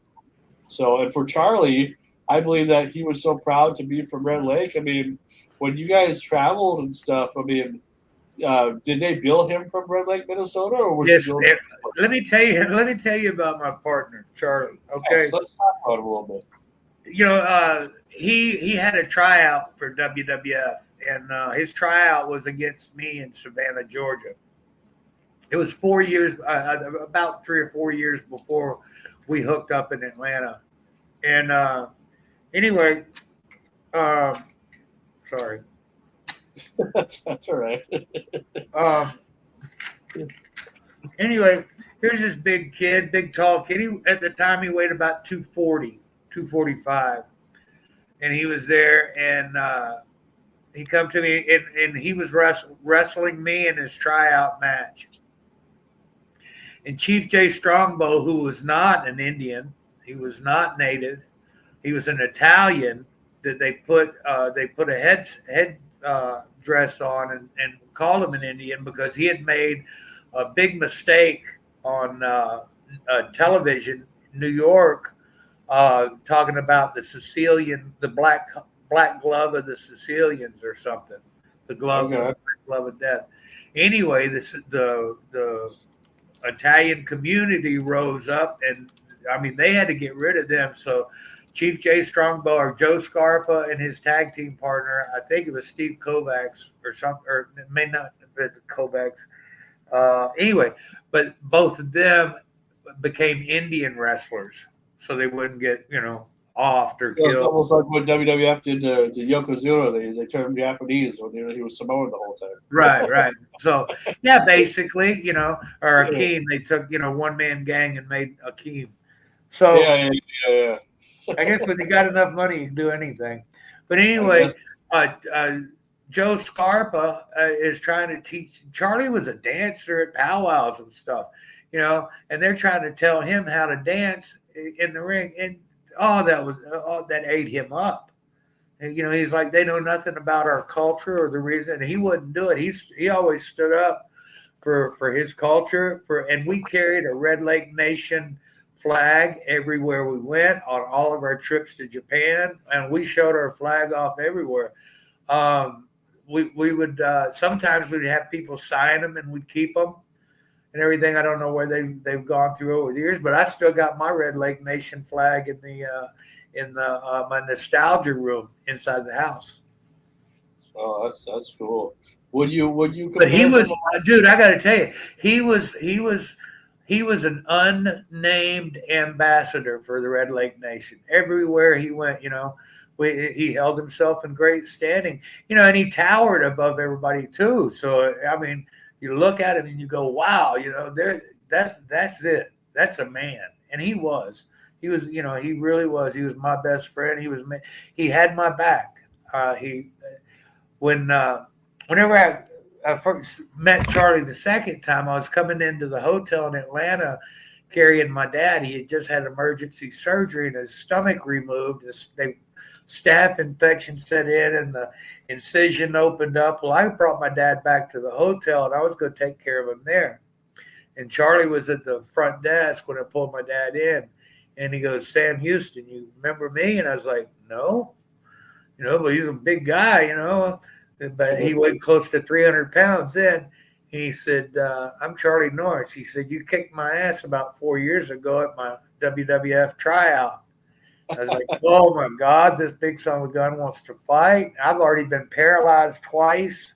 So, and for Charlie, I believe that he was so proud to be from Red Lake. I mean, when you guys traveled and stuff, I mean, did they bill him from Red Lake, Minnesota, or was yes, he billed? Let me tell you about my partner, Charlie. Okay, yes, let's talk about it a little bit. He had a tryout for WWF, and his tryout was against me in Savannah, Georgia. It was 4 years, about 3 or 4 years before we hooked up in Atlanta. And anyway, sorry. That's all right. Anyway, here's this big kid, big tall kid. At the time, he weighed about 240, 245. And he was there, and he come to me, and he was wrestling me in his tryout match. And Chief J. Strongbow, who was not an Indian, he was not native, he was an Italian that they put a head dress on and called him an Indian because he had made a big mistake on television in New York, talking about the black glove of the Sicilians or something, the glove of death. Anyway, the Italian community rose up, and I mean they had to get rid of them. So Chief J. Strongbow, or Joe Scarpa, and his tag team partner, I think it was Steve Kovacs or something, or it may not have been Kovacs. Anyway, but both of them became Indian wrestlers, so they wouldn't get offed or killed. It's almost like what WWF did to Yokozuna. They turned him Japanese when he was Samoan the whole time. Right. So yeah, basically, or Akeem, they took one man gang and made Akeem. So yeah. I guess when you got enough money, you can do anything. But anyway, Joe Scarpa is trying to teach. Charlie was a dancer at powwows and stuff, and they're trying to tell him how to dance in the ring, and that ate him up. You know, he's like, they know nothing about our culture or the reason. And he wouldn't do it. He always stood up for his culture. And we carried a Red Lake Nation flag everywhere we went on all of our trips to Japan, and we showed our flag off everywhere. We would sometimes we'd have people sign them and we'd keep them and everything. I don't know where they've gone through over the years, but I still got my Red Lake Nation flag in my nostalgia room inside the house. Oh, that's cool. Would you? But he was, dude. I got to tell you, he was an unnamed ambassador for the Red Lake Nation. Everywhere he went, you know, he held himself in great standing, you know, and he towered above everybody too. So I mean, you look at him and you go, wow, you know, that's it. That's a man, and he was, you know, he really was. He was my best friend. He had my back. Whenever I first met Charlie the second time, I was coming into the hotel in Atlanta carrying my dad. He had just had emergency surgery and his stomach removed. Staph infection set in and the incision opened up. Well, I brought my dad back to the hotel and I was going to take care of him there. And Charlie was at the front desk when I pulled my dad in. And he goes, Sam Houston, you remember me? And I was like, no. You know, but he's a big guy, you know. But he weighed close to 300 pounds then. He said, I'm Charlie Norris. He said, you kicked my ass about 4 years ago at my WWF tryout. I was like, oh, my God, this big son of a gun wants to fight. I've already been paralyzed twice,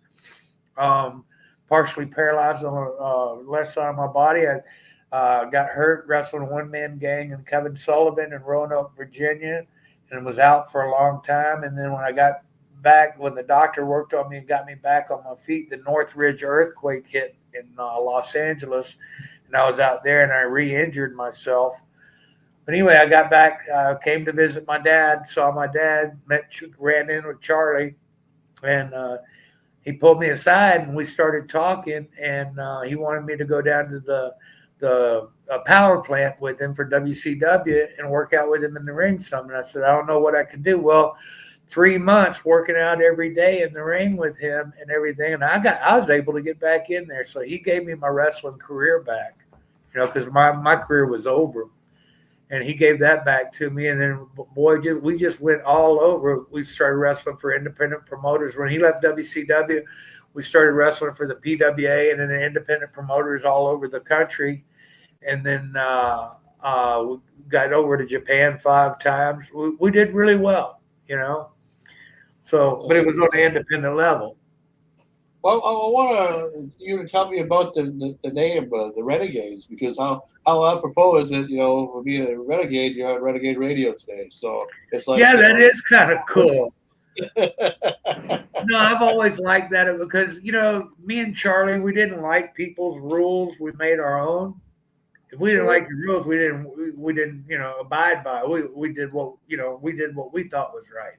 partially paralyzed on the left side of my body. I got hurt wrestling a one-man gang in Kevin Sullivan in Roanoke, Virginia, and was out for a long time. And then when I got back, when the doctor worked on me and got me back on my feet, the Northridge earthquake hit in Los Angeles, and I was out there and I re-injured myself. But anyway, I got back, came to visit my dad, saw my dad, ran in with Charlie, and he pulled me aside and we started talking, and he wanted me to go down to the power plant with him for WCW and work out with him in the ring some. And I said, I don't know what I can do. Well, 3 months working out every day in the ring with him and everything, and I was able to get back in there. So he gave me my wrestling career back, you know, because my career was over, and he gave that back to me. And then, boy, we just went all over. We started wrestling for independent promoters. When he left WCW, we started wrestling for the PWA and then the independent promoters all over the country. And then we got over to Japan 5 times. We did really well, you know. So, but it was on the independent level. Well, I want you to tell me about the name, the Renegades, because how apropos is it? You know, for being a renegade, you're on Renegade Radio today, so it's like, yeah, that is kind of cool. No, I've always liked that because, you know, me and Charlie, we didn't like people's rules. We made our own. If we didn't like the rules, we didn't, you know, abide by. We did what we thought was right.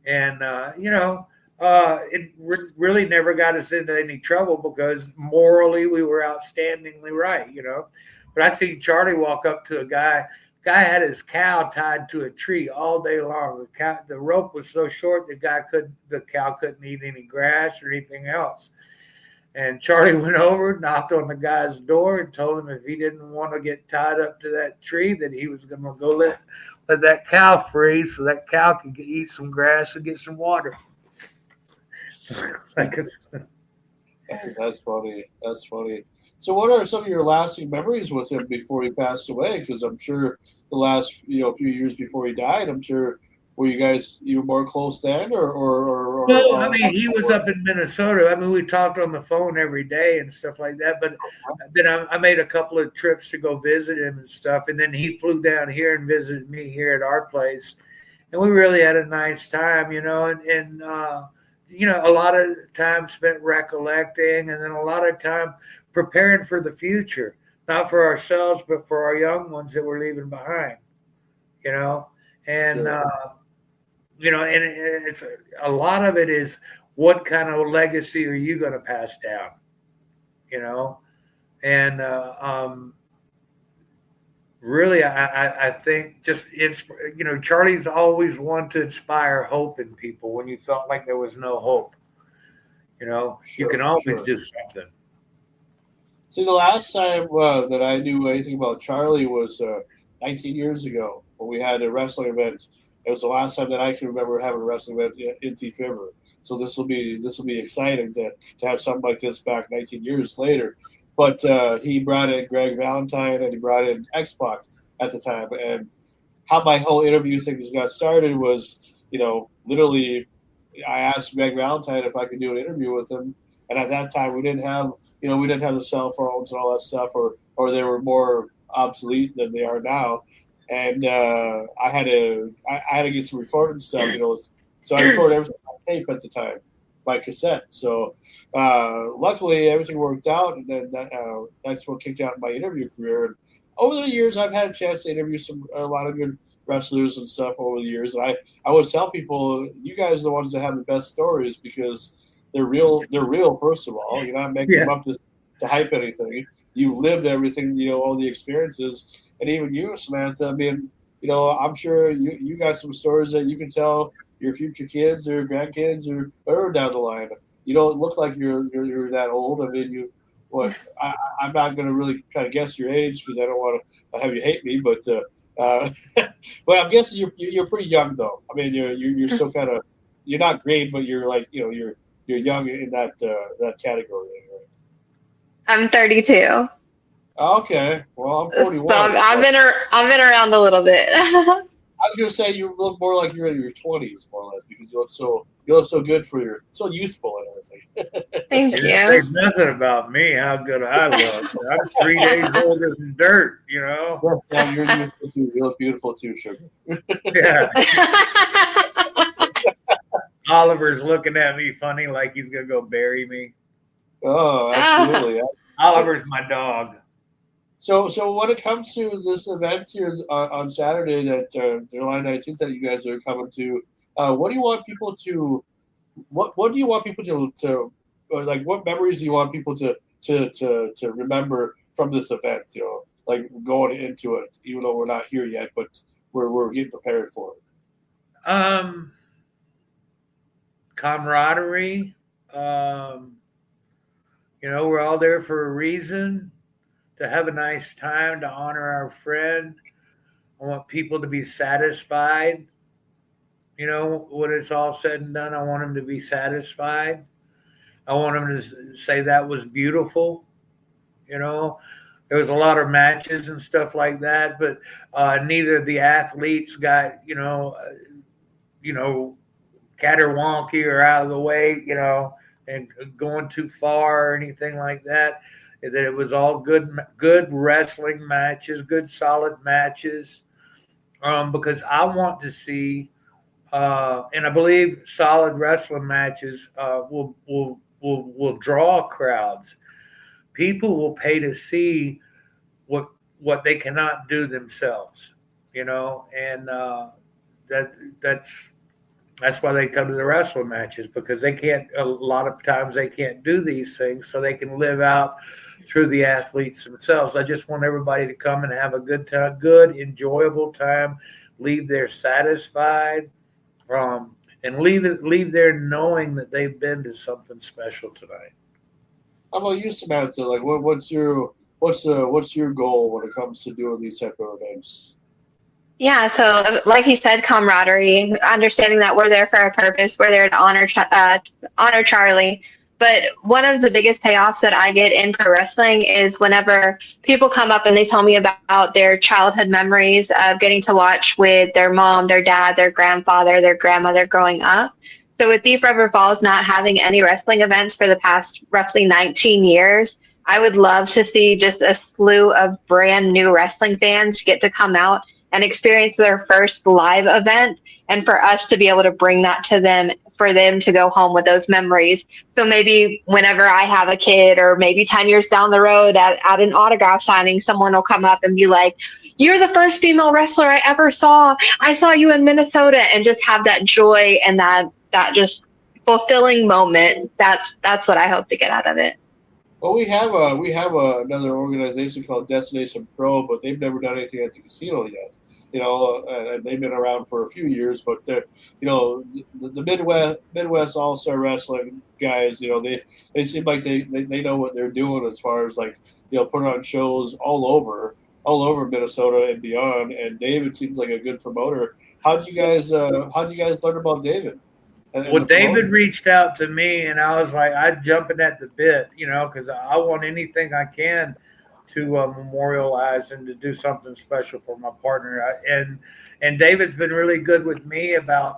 And, you know, it really never got us into any trouble because morally we were outstandingly right, you know. But I seen Charlie walk up to a guy. Guy had his cow tied to a tree all day long. The rope was so short the cow couldn't eat any grass or anything else. And Charlie went over, knocked on the guy's door, and told him if he didn't want to get tied up to that tree, that he was going to go let that cow free so that cow could eat some grass and get some water. That's funny. That's funny. So, what are some of your lasting memories with him before he passed away? Because I'm sure the last few years before he died, I'm sure were you more close then, or well, I mean, he was up in Minnesota. I mean, we talked on the phone every day and stuff like that. But then I made a couple of trips to go visit him and stuff, and then he flew down here and visited me here at our place, and we really had a nice time, you know, and you know, a lot of time spent recollecting, and then a lot of time preparing for the future, not for ourselves, but for our young ones that we're leaving behind, you know. And, you know, and it's a lot of it is what kind of legacy are you going to pass down, you know? And really, I think just it's, Charlie's always wanted to inspire hope in people when you felt like there was no hope. You can always do something. See, the last time that I knew anything about Charlie was 19 years ago when we had a wrestling event. It was the last time that I can remember having a wrestling event in Thief River. So this will be exciting to have something like this back 19 years later. But he brought in Greg Valentine and he brought in X-Pac at the time. And how my whole interview thing got started was, literally I asked Greg Valentine if I could do an interview with him. And at that time we didn't have the cell phones and all that stuff, or they were more obsolete than they are now. And I had to get some recording stuff, so I recorded everything on tape at the time, by cassette. So luckily everything worked out, and then that's what kicked out my interview career. And over the years, I've had a chance to interview a lot of good wrestlers and stuff over the years. And I always tell people, you guys are the ones that have the best stories because they're real. They're real. First of all, you're not making them up to hype anything. You lived everything, all the experiences, and even you, Samantha. I mean, I'm sure you got some stories that you can tell your future kids or grandkids or whatever down the line. You don't look like you're that old. I mean, I'm not going to really try to guess your age because I don't want to have you hate me, but but I'm guessing you're pretty young though. I mean, you're still kind of, you're not great, but you're like, you're young in that category. Right? I'm 32. Okay, well I'm 41. So I've been around a little bit. I was gonna say you look more like you're in your 20s, more or less, because you look so good so youthful and everything. Thank you. There's nothing about me how good I look. I'm 3 days older than dirt. Yes, yeah, you're beautiful too. You look beautiful too, sugar. Yeah. Oliver's looking at me funny, like he's gonna go bury me. Oh, absolutely. Oliver's my dog. So when it comes to this event here on Saturday, that July 19th, that you guys are coming to, what do you want people to? What do you want people to like? What memories do you want people to remember from this event? Like going into it, even though we're not here yet, but we're getting prepared for it. Camaraderie. We're all there for a reason. To have a nice time, to honor our friend. I want people to be satisfied. When it's all said and done, I want them to be satisfied. I want them to say that was beautiful. There was a lot of matches and stuff like that, but neither of the athletes got, caterwonky or out of the way, and going too far or anything like that. That it was all good wrestling matches, good solid matches, because I want to see, and I believe solid wrestling matches will draw crowds. People will pay to see what they cannot do themselves, and that's why they come to the wrestling matches, because they can't. A lot of times they can't do these things, so they can live out through the athletes themselves. I just want everybody to come and have a good time, good, enjoyable time, leave there satisfied, and leave there knowing that they've been to something special tonight. How about you, Samantha? Like, what's your goal when it comes to doing these type of events? Yeah, so like he said, camaraderie, understanding that we're there for a purpose. We're there to honor Charlie. But one of the biggest payoffs that I get in pro wrestling is whenever people come up and they tell me about their childhood memories of getting to watch with their mom, their dad, their grandfather, their grandmother growing up. So with Thief River Falls not having any wrestling events for the past roughly 19 years, I would love to see just a slew of brand new wrestling fans get to come out and experience their first live event, and for us to be able to bring that to them, for them to go home with those memories. So maybe whenever I have a kid, or maybe 10 years down the road at an autograph signing, someone will come up and be like, "You're the first female wrestler I ever saw. I saw you in Minnesota," and just have that joy and that just fulfilling moment. That's what I hope to get out of it. Well, we have another organization called Destination Pro, but they've never done anything at the casino yet. And they've been around for a few years, but the Midwest All Star Wrestling guys, they seem like they know what they're doing as far as like putting on shows all over Minnesota and beyond. And David seems like a good promoter. How do you guys learn about David? Well, David reached out to me, and I was like, I'm jumping at the bit, because I want anything I can to memorialize and to do something special for my partner. And David's been really good with me about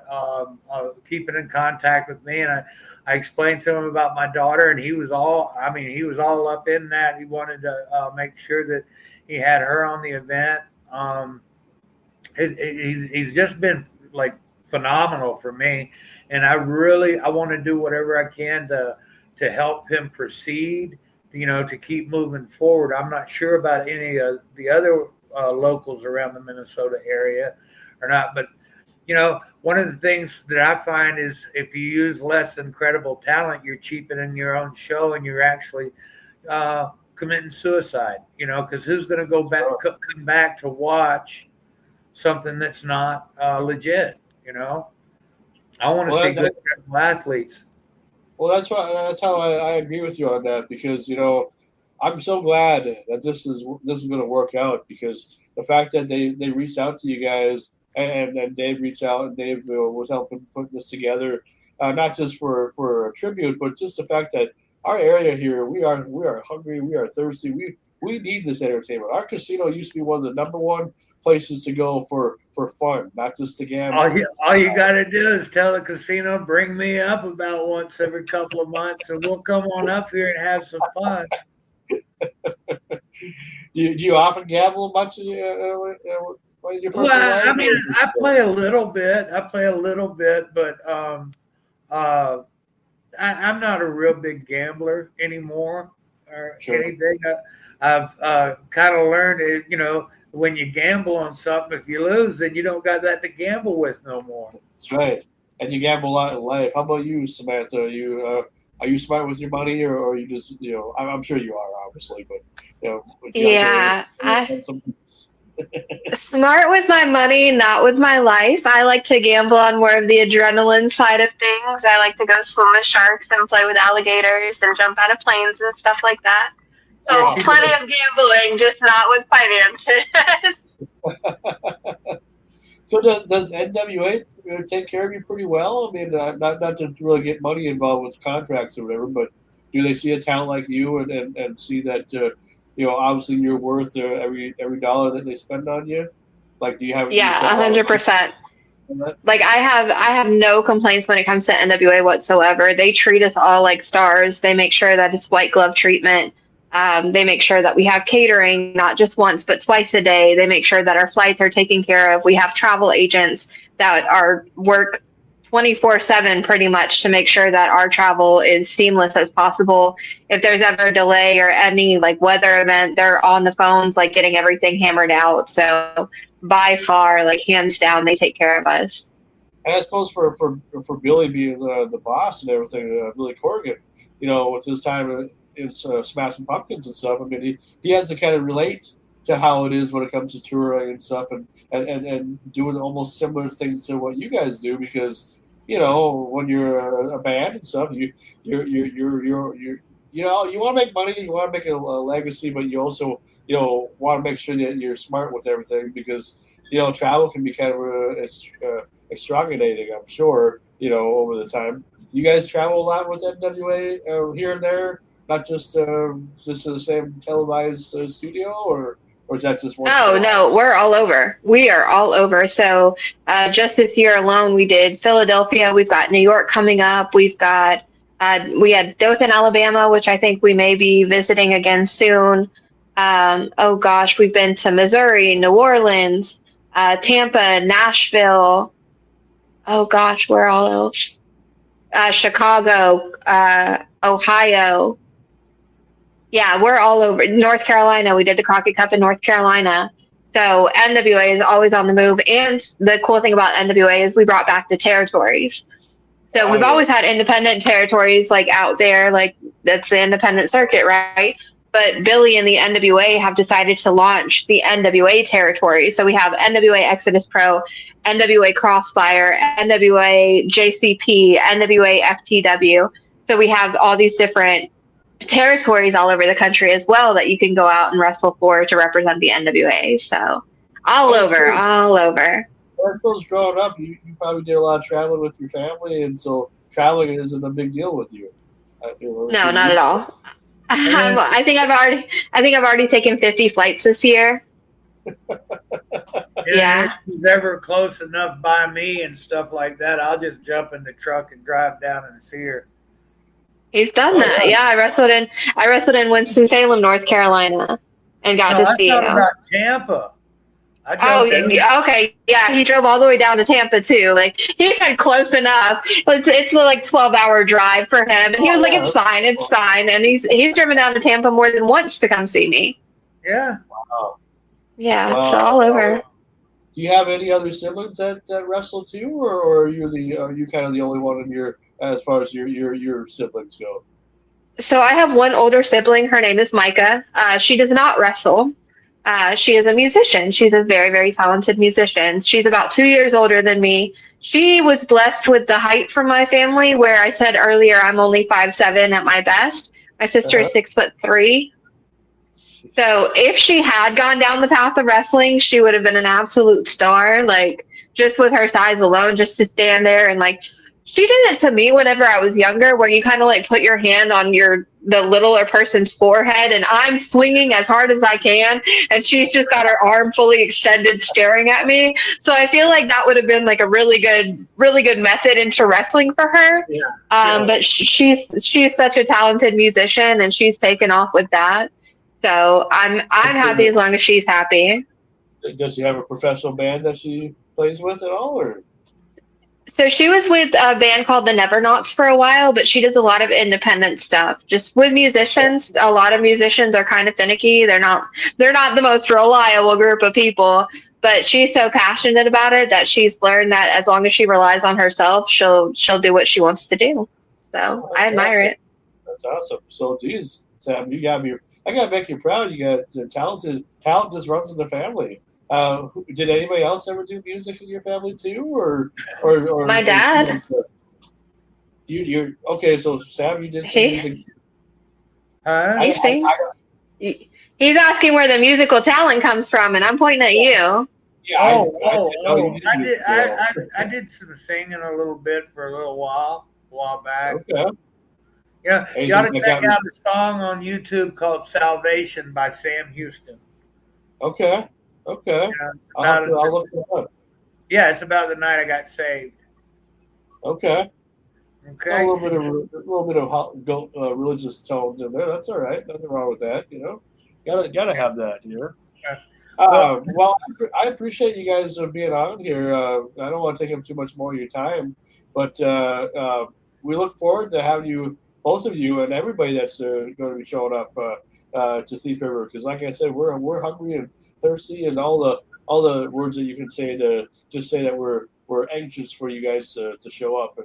keeping in contact with me. And I explained to him about my daughter, and he was all up in that. He wanted to make sure that he had her on the event. He's just been like phenomenal for me. And I want to do whatever I can to help him proceed, to keep moving forward. I'm not sure about any of the other locals around the Minnesota area or not, but one of the things that I find is if you use less than credible talent, you're cheapening your own show, and you're actually committing suicide. Because who's going to come back to watch something that's not legit? I want to see good athletes. Well, that's how I agree with you on that, because I'm so glad that this is going to work out, because the fact that they reached out to you guys and Dave reached out, and Dave was helping put this together, not just for a tribute, but just the fact that our area here, we are hungry, we are thirsty, we need this entertainment. Our casino used to be one of the number one places to go for fun, not just to gamble. All you got to do is tell the casino, bring me up about once every couple of months, and we'll come on up here and have some fun. Do you often gamble much in your personal life? I mean, I play a little bit, but I'm not a real big gambler anymore or anything. I've kind of learned it, when you gamble on something, if you lose, then you don't got that to gamble with no more. That's right. And you gamble a lot in life. How about you, Samantha? Are you smart with your money, or are you just, I'm sure you are, obviously, but yeah, smart with my money, not with my life. I like to gamble on more of the adrenaline side of things. I like to go swim with sharks and play with alligators and jump out of planes and stuff like that. So plenty of gambling, just not with finances. So does NWA take care of you pretty well? I mean, not to really get money involved with contracts or whatever, but do they see a talent like you and see that obviously you're worth every dollar that they spend on you? Like, do you have 100%. Like I have no complaints when it comes to NWA whatsoever. They treat us all like stars. They make sure that it's white glove treatment. They make sure that we have catering, not just once, but twice a day. They make sure that our flights are taken care of. We have travel agents that work 24/7 pretty much to make sure that our travel is seamless as possible. If there's ever a delay or any like weather event, they're on the phones, like getting everything hammered out. So by far, like hands down, they take care of us. And I suppose for Billy being the boss and everything, Billy Corgan, with his time in Smashing Pumpkins and stuff, I mean, he has to kind of relate to how it is when it comes to touring and stuff, and doing almost similar things to what you guys do, because when you're a band and stuff, you want to make money, you want to make a legacy, but you also want to make sure that you're smart with everything, because travel can be kind of extrapolating, I'm sure, over the time. You guys travel a lot with NWA here and there, not just to the same televised studio, or is that just one? Oh, no, we're all over. We are all over. So just this year alone, we did Philadelphia. We've got New York coming up. We had Dothan, Alabama, which I think we may be visiting again soon. We've been to Missouri, New Orleans, Tampa, Nashville. Oh gosh, where all else? Chicago, Ohio. Yeah, we're all over. North Carolina, we did the Crockett Cup in North Carolina. So NWA is always on the move. And the cool thing about NWA is we brought back the territories. So we've always had independent territories like out there, like that's the independent circuit, right? But Billy and the NWA have decided to launch the NWA territory. So we have NWA Exodus Pro, NWA Crossfire, NWA JCP, NWA FTW. So we have all these different territories all over the country as well that you can go out and wrestle for to represent the NWA. So all over. I suppose growing up, you probably did a lot of traveling with your family, and so traveling isn't a big deal with you. No, not at all. I think I've already taken 50 flights this year. Yeah. If he's ever close enough by me and stuff like that, I'll just jump in the truck and drive down and see her. He's done that. Yeah, I wrestled in Winston-Salem, North Carolina, and got to see you. About Tampa. Okay. Yeah, he drove all the way down to Tampa too. Like he said, close enough. It's like 12-hour drive for him, and he was like, "It's fine." And he's driven down to Tampa more than once to come see me. Yeah. Wow. Yeah, wow. It's all over. Do you have any other siblings that wrestle too, or are you kind of the only one in your as far as your siblings go? So I have one older sibling. Her name is Micah. She does not wrestle. She is a musician. She's a very, very talented musician. She's about 2 years older than me. She was blessed with the height from my family, where I said earlier I'm only 5'7" at my best. My sister is 6'3". So if she had gone down the path of wrestling, she would have been an absolute star. Like just with her size alone, just to stand there and like. She did it to me whenever I was younger, where you kind of like put your hand on the littler person's forehead, and I'm swinging as hard as I can, and she's just got her arm fully extended, staring at me. So I feel like that would have been like a really good method into wrestling for her. Yeah. But she's such a talented musician, and she's taken off with that. So I'm happy as long as she's happy. Does she have a professional band that she plays with at all, or? So she was with a band called the Nevernauts for a while, but she does a lot of independent stuff. Just with musicians, a lot of musicians are kind of finicky. They're not the most reliable group of people, but she's so passionate about it that she's learned that as long as she relies on herself, she'll do what she wants to do. So I admire it. That's awesome. So geez, Sam, I gotta make you proud. You got the talent just runs in the family. Did anybody else ever do music in your family too, or my dad? You're okay. So Sam, you did some music. He sings. He's asking where the musical talent comes from, and I'm pointing at you. Yeah. I did some singing a little bit for a little while back. Okay. Yeah, you ought to check out a song on YouTube called "Salvation" by Sam Houston. Okay. Yeah, I'll look it up. Yeah, it's about the night I got saved. Okay. A little bit of religious tones in there. That's all right. Nothing wrong with that. Gotta have that. Well, I appreciate you guys being on here. I don't want to take up too much more of your time, but we look forward to having you, both of you, and everybody that's going to be showing up to Thief River. Because, like I said, we're hungry and thirsty, and all the words that you can say to just say that we're anxious for you guys to show up.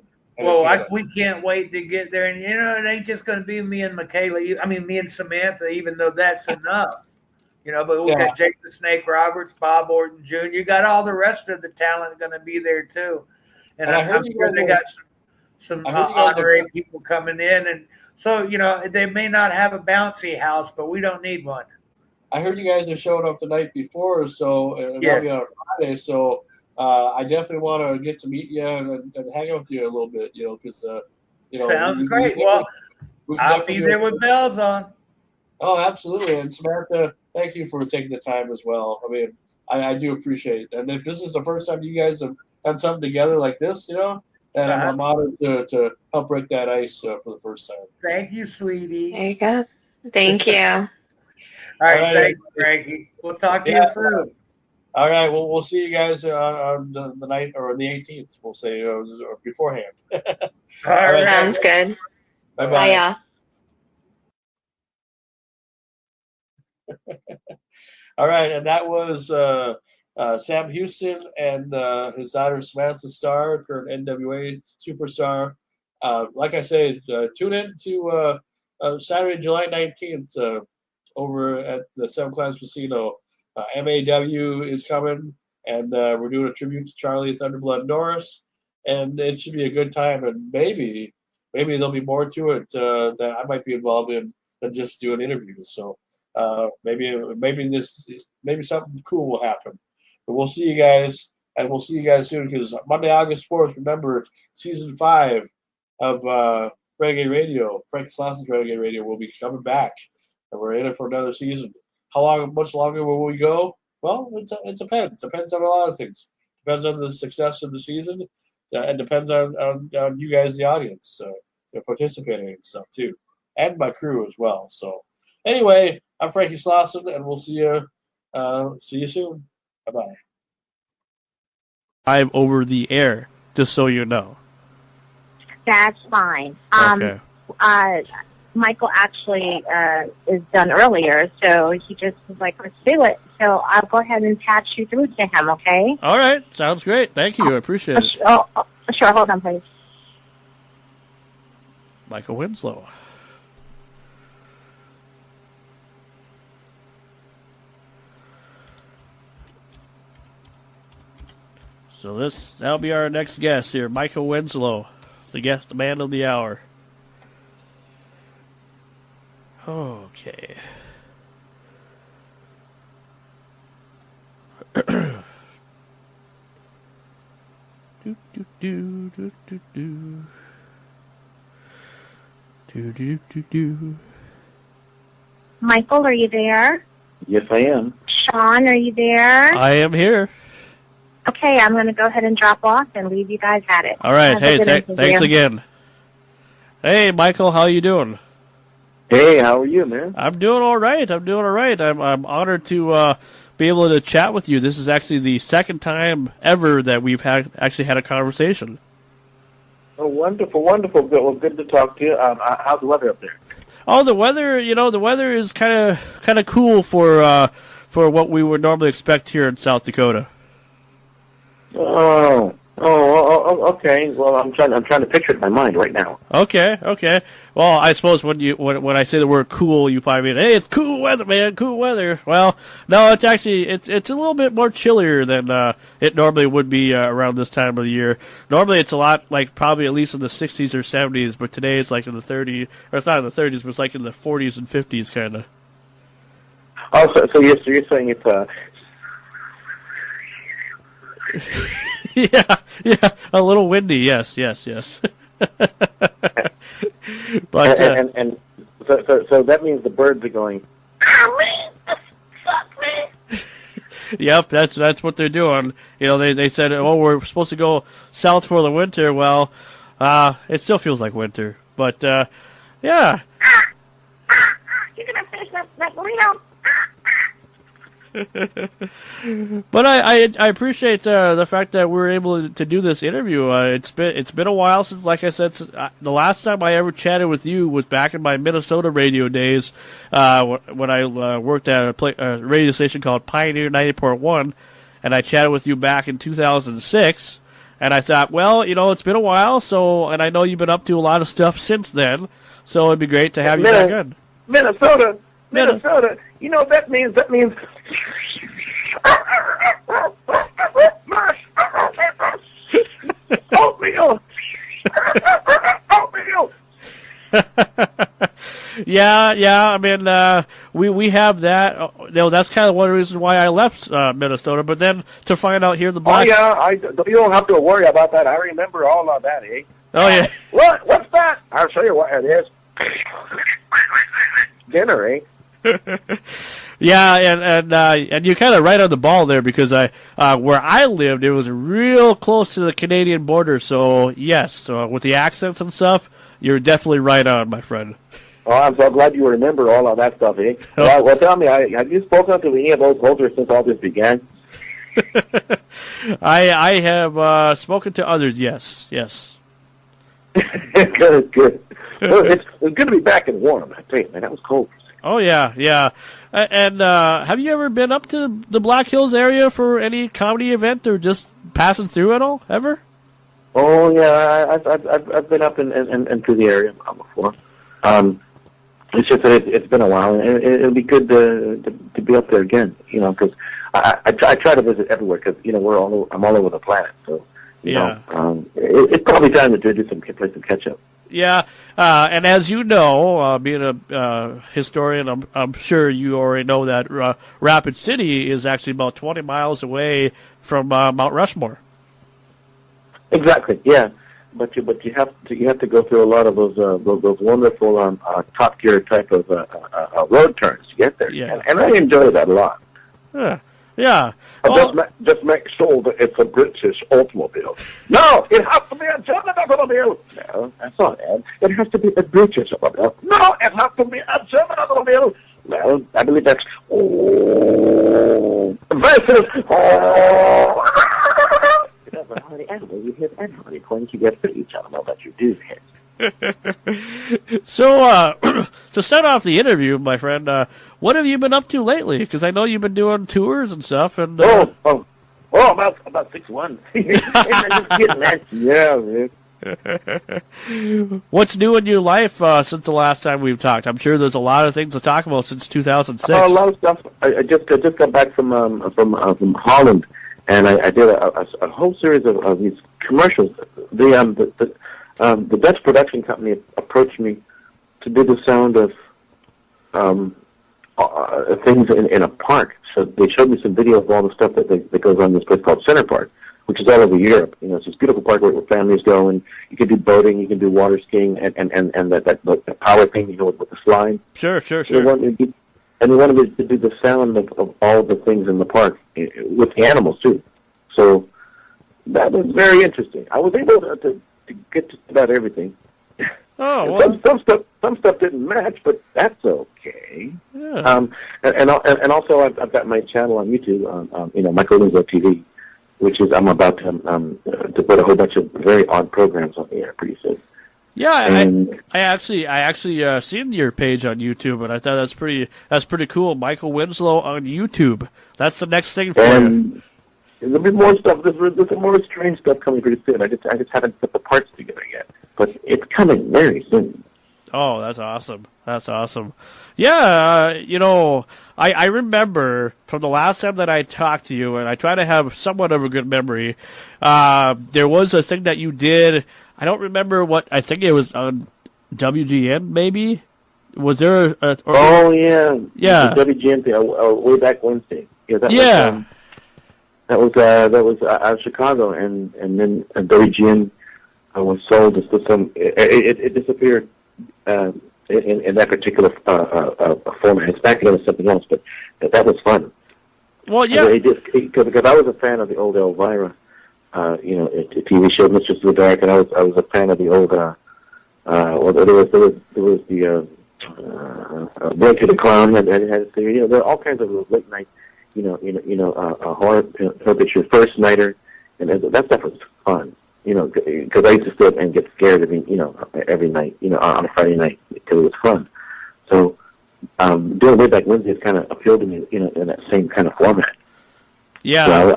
We can't wait to get there, and it ain't just going to be me and Michaela. I mean, me and Samantha, even though that's enough. But we got Jake the Snake Roberts, Bob Orton Jr. You got all the rest of the talent going to be there too, and I'm sure they got some honorary people coming in, and so they may not have a bouncy house, but we don't need one. I heard you guys are showing up the night before, so that'll be on Friday. So I definitely want to get to meet you and hang out with you a little bit, because sounds great. Well, I'll be there with bells on. Oh, absolutely. And Samantha, thank you for taking the time as well. I mean, I do appreciate it. And if this is the first time you guys have done something together like this, and I'm honored to help break that ice for the first time. Thank you, sweetie. There you go. Thank you. All right, thanks, Frankie. We'll talk to you soon. All right, well, we'll see you guys on the night or the 18th. We'll say or beforehand. All right. Sounds good. Bye-bye. Yeah. All right, and that was Sam Houston and his daughter Samantha STARR, current NWA superstar. Like I said, tune in to Saturday, July 19th, over at the Seven Clans Casino. MAW is coming, and we're doing a tribute to Charlie Thunderblood Norris, and it should be a good time. And maybe there'll be more to it that I might be involved in than just doing interviews. So maybe something cool will happen. But we'll see you guys, and we'll see you guys soon, because Monday, August 4th, remember, season 5 of Renegade Radio, Frank Sloss's Renegade Radio, will be coming back, and we're in it for another season. Much longer will we go? Well, it depends. Depends on a lot of things. Depends on the success of the season, and depends on you guys, the audience, participating and stuff too, and my crew as well. So, anyway, I'm Frankie Slauson, and we'll see you soon. Bye-bye. I'm over the air, just so you know. That's fine. Okay. Michael actually is done earlier, so he just was like, let's do it. So I'll go ahead and patch you through to him, okay? All right. Sounds great. Thank you. I appreciate it. Sure. Hold on, please. Michael Winslow. So that'll be our next guest here, Michael Winslow, the man of the hour. Okay. Michael, are you there? Yes, I am. Sean, are you there? I am here. Okay, I'm going to go ahead and drop off and leave you guys at it. All right. Have a good Hey, interview. thanks again. Hey, Michael, how you doing? Hey, how are you, man? I'm doing all right. I'm honored to be able to chat with you. This is actually the second time ever that we've actually had a conversation. Oh, wonderful, wonderful. Good, well, good to talk to you. How's the weather up there? Oh, the weather. The weather is kind of cool for what we would normally expect here in South Dakota. Okay. Well, I'm trying to picture it in my mind right now. Okay. Well, I suppose when I say the word cool, you probably mean, hey, it's cool weather, man, cool weather. Well, no, it's actually it's a little bit more chillier than it normally would be around this time of the year. Normally, it's a lot like probably at least in the 60s or 70s, but today it's like in the 30s, or it's not in the 30s, but it's like in the 40s and 50s, kind of. Oh, so you're saying it's yeah, a little windy. Yes. But and so that means the birds are going. Yep, that's what they're doing. They said, oh, we're supposed to go south for the winter. Well, it still feels like winter, but yeah. You're going to finish that burrito? But I appreciate the fact that we were able to do this interview. It's been a while since, like I said, the last time I ever chatted with you was back in my Minnesota radio days when I worked at a radio station called Pioneer 90.1, and I chatted with you back in 2006. And I thought, well, it's been a while, and I know you've been up to a lot of stuff since then, so it'd be great to have you back on. Minnesota. That means. Oatmeal. Yeah. I mean, we have that. That's kind of one of the reasons why I left Minnesota. But then to find out here the black. Oh yeah, you don't have to worry about that. I remember all of that, eh? Oh yeah. What's that? I'll show you what it is. Dinner, eh? Yeah, and you're kind of right on the ball there, because where I lived, it was real close to the Canadian border. So yes, with the accents and stuff, you're definitely right on, my friend. Oh, I'm so glad you remember all of that stuff, eh? Well, tell me, have you spoken to any of those soldiers since all this began? I have spoken to others. Yes. Good. Well, it's good to be back in warm. I tell you, man, that was cold. Oh yeah, yeah. And have you ever been up to the Black Hills area for any comedy event or just passing through at all ever? Oh yeah, I've been up and through the area before. It's just that it's been a while, and it'll be good to be up there again. You know, because I try to visit everywhere because I'm all over the planet. So you know, it's probably time to do some play some catch up. Yeah, and as you know, being a historian, I'm sure you already know that Rapid City is actually about 20 miles away from Mount Rushmore. Exactly. Yeah, but you have to go through a lot of those wonderful Top Gear type of road turns to get there. Yeah. And I enjoy that a lot. Yeah. Well, Just make sure that it's a British automobile. No, it has to be a German automobile. No, that's not it. It has to be a British automobile. No, it has to be a German automobile. Well, I believe that's versus. How many animals you hit and how many points you get for each animal that you do hit. So, to start off the interview, my friend, what have you been up to lately? Because I know you've been doing tours and stuff. And about 6'1". Just kidding, man. Yeah, man. What's new in your life since the last time we've talked? I'm sure there's a lot of things to talk about since 2006. A lot of stuff. I just got back from Holland, and I did a whole series of these commercials. The Dutch production company approached me to do the sound of things in a park. So they showed me some video of all the stuff that goes on in this place called Center Park, which is all over Europe. You know, it's this beautiful park where families go, and you can do boating, you can do water skiing, and that power thing, you know, with the slide. Sure. And they wanted to do the sound of all the things in the park with the animals too. So that was very interesting. I was able to get to about everything. Oh, well. Some stuff didn't match, but that's okay. Yeah. And also I've got my channel on YouTube, Michael Winslow TV, which is I'm about to put a whole bunch of very odd programs on the air pretty soon. Yeah, and I actually seen your page on YouTube, and I thought that's pretty cool. Michael Winslow on YouTube. That's the next thing for you. There'll be more stuff. There's some more strange stuff coming pretty soon. I just haven't put the parts together yet, but it's coming very soon. Oh, that's awesome. That's awesome. Yeah, I remember from the last time that I talked to you, and I try to have somewhat of a good memory, there was a thing that you did. I don't remember what, I think it was on WGN, maybe? Was there yeah. The WGN thing, way back Wednesday. Yeah. That was out of Chicago, and then WGN was sold to some. It disappeared in that particular format. It's back again with something else, but that was fun. Well, yeah, because I was a fan of the old Elvira, TV show Mistress of the Dark, and I was a fan of the old. There was the Boy to the Clown that had there are all kinds of late night. A horror picture, First Nighter, and that stuff was fun. Because I used to sit and get scared every night, on a Friday night because it was fun. So doing Way Back Wednesday kind of appealed to me, in that same kind of format. Yeah. So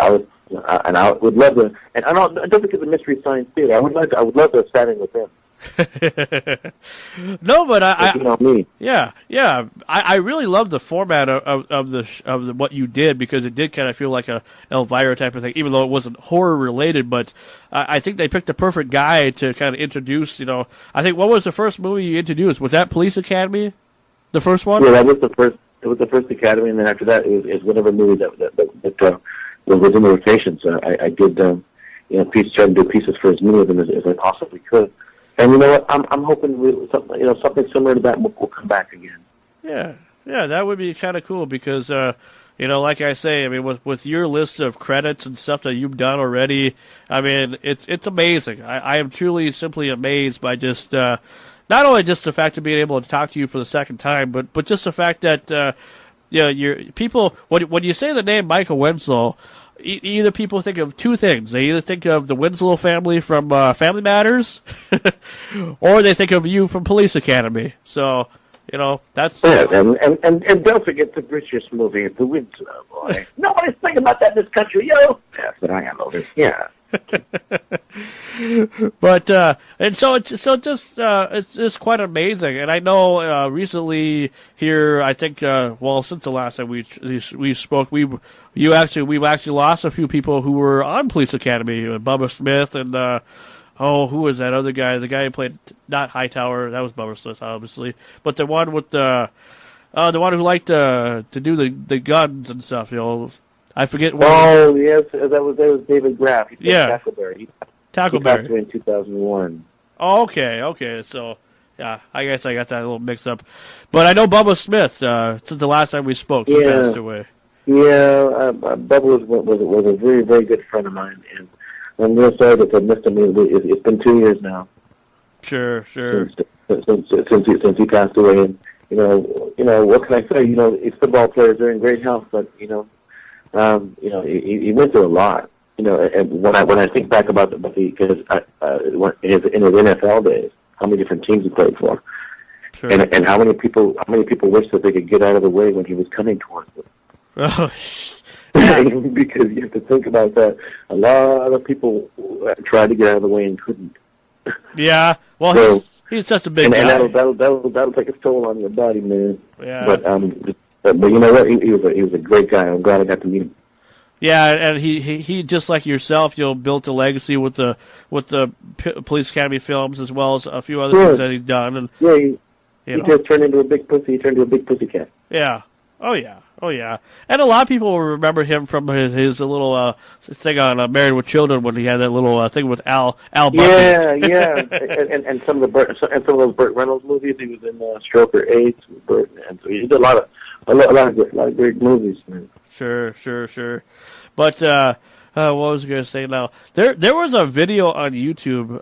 I would love to, and I don't think it's a Mystery Science Theater. I would love to have sat in with them. No, but me. Yeah. I really love the format of the what you did, because it did kind of feel like a Elvira type of thing, even though it wasn't horror related. But I think they picked the perfect guy to kind of introduce. I think, what was the first movie you introduced? Was that Police Academy, the first one? Yeah, that was the first. It was the first Academy, and then after that, it was whatever movie that was in the rotation. So I did try to do pieces for as many of them as I possibly could. And you know what? I'm hoping something similar to that will come back again. Yeah, that would be kind of cool, because like I say, I mean, with your list of credits and stuff that you've done already, I mean, it's amazing. I am truly simply amazed by just not only just the fact of being able to talk to you for the second time, but just the fact that your people, when you say the name Michael Winslow, either people think of two things. They either think of the Winslow family from Family Matters, or they think of you from Police Academy. So You know, that's and don't forget the British movie, The Winslow, boy. Nobody's thinking about that in this country, yo. That's what I am over. Yeah. But and so it's just quite amazing. And I know recently here, I think since the last time we spoke, we've actually lost a few people who were on Police Academy, Bubba Smith and who was that other guy? The guy who played not Hightower, that was Bubba Smith, obviously, but the one with the one who liked to do the guns and stuff, you know. I forget. Yes, that was David Graff. He yeah, Tackleberry. He passed away in 2001. Oh, okay. So, yeah, I guess I got that a little mixed up. But I know Bubba Smith. Since the last time we spoke, he passed away. Yeah, Bubba was a very, very good friend of mine, and I'm real sorry that I missed him. It's been 2 years now. Sure. Since he passed away, and you know, what can I say? You know, he's football players are in great health, but he went through a lot. You know, and when I think back about because in his NFL days, how many different teams he played for, sure. and how many people wish that they could get out of the way when he was coming towards them. Oh, because you have to think about that. A lot of people tried to get out of the way and couldn't. Yeah, well, so, he's such a big guy. And that'll take a toll on your body, man. Yeah. But you know what? He was a great guy. I'm glad I got to meet him. Yeah, and he just like yourself, built a legacy with the Police Academy films as well as a few other things that he's done. And he just turned into a big pussy. He turned into a big pussycat. Yeah. Oh yeah. And a lot of people will remember him from his little thing on Married with Children when he had that little thing with Al Bundy. Yeah. and some of those Burt Reynolds movies. He was in Stroker 8 with Burt, and so he did a lot of great movies, man. Sure. But what was I going to say now? There was a video on YouTube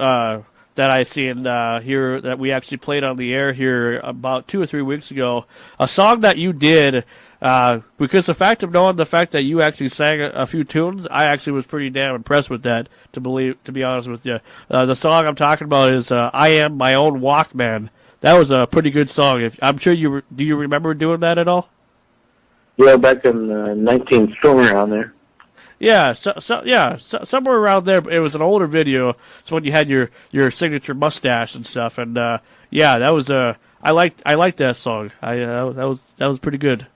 that I seen here that we actually played on the air here about 2 or 3 weeks ago. A song that you did, because knowing the fact that you actually sang a few tunes, I actually was pretty damn impressed with that, to be honest with you. The song I'm talking about is I Am My Own Walkman. That was a pretty good song. I'm sure do you remember doing that at all? Yeah, back in 19 somewhere around there. Yeah, somewhere around there. It was an older video. It's when you had your signature mustache and stuff. And that was I liked that song. That was pretty good.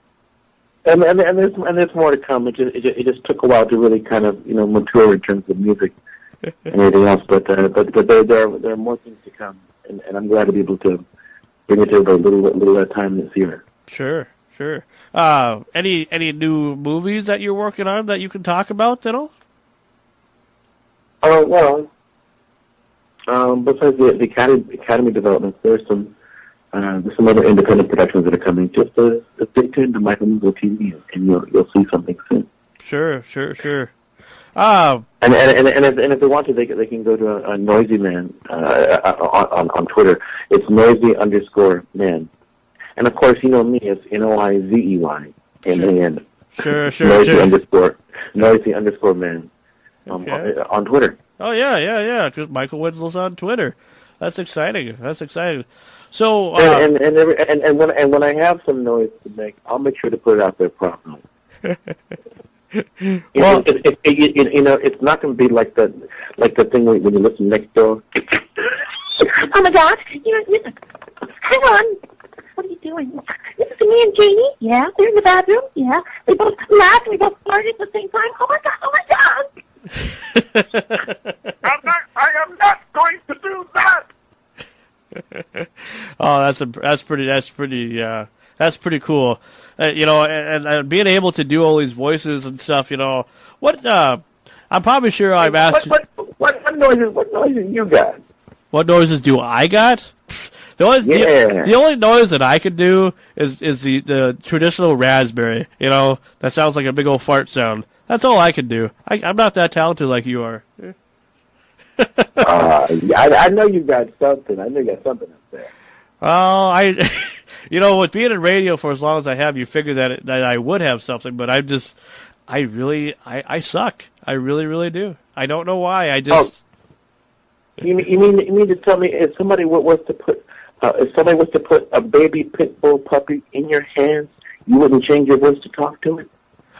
And there's more to come. It just took a while to really kind of mature in terms of music and everything else. But there are more things to come, and I'm glad to be able to bring it to a little at a time this year. Sure. Any new movies that you're working on that you can talk about at all? Besides the Academy developments, there's some other independent productions that are coming. Just stay tuned to Michael Muzo TV, and you'll see something soon. Sure. And if they want to, they can go to a Noisy Man on Twitter. It's Noisy_man. And of course, you know me, it's NOIZEY MAN. Sure. Noisy_man on Twitter. Oh yeah. Because Michael Winslow's on Twitter. That's exciting. So and when I have some noise to make, I'll make sure to put it out there properly. Well, it's not going to be like the thing when you listen next door. Oh my God! Hang on. What are you doing? This is me and Janie. Yeah, they're in the bathroom. Yeah, they both laughed and we both farted at the same time. Oh my God! I am not going to do that. Oh, that's pretty cool. And being able to do all these voices and stuff. What? I'm probably sure I've asked. What noises you got? What noises do I got? The only noise that I can do is the traditional raspberry. That sounds like a big old fart sound. That's all I can do. I'm not that talented like you are. I know you got something. I know you got something up there. Oh, with being in radio for as long as I have, you figure that I would have something, but I suck. I really, really do. I don't know why. I just. You mean to tell me if somebody was to put if somebody was to put a baby pit bull puppy in your hands, you wouldn't change your voice to talk to it?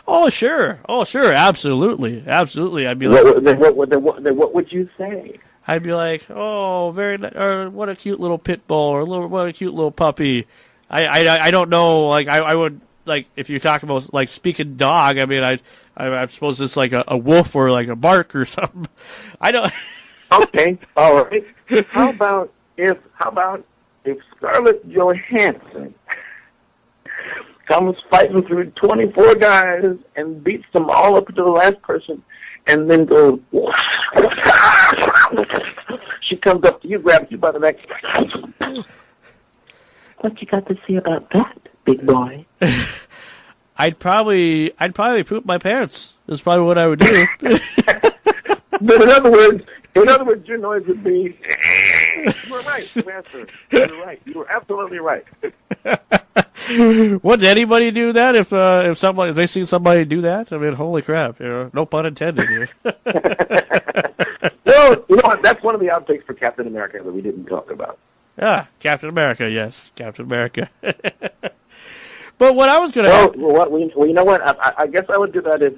Oh, sure. Absolutely. I'd be like, Then what would you say? I'd be like, oh, or what a cute little pit bull, or what a cute little puppy. I don't know. Like I would like if you're talking about like speaking dog. I mean, I suppose it's like a wolf or like a bark or something. I don't. Okay, all right. How about if Scarlett Johansson comes fighting through 24 guys and beats them all up to the last person, and then goes, she comes up to you, grabs you by the neck. What you got to say about that, big boy? I'd probably poop my pants. That's probably what I would do. But in other words, your noise would be. You were right, Master. You were right. You were absolutely right. Would anybody do that if they see somebody do that? I mean, holy crap! No pun intended here. No, you know what? That's one of the outtakes for Captain America that we didn't talk about. Yeah, Captain America. Yes, Captain America. But what I was going to well, you know what? I guess I would do that if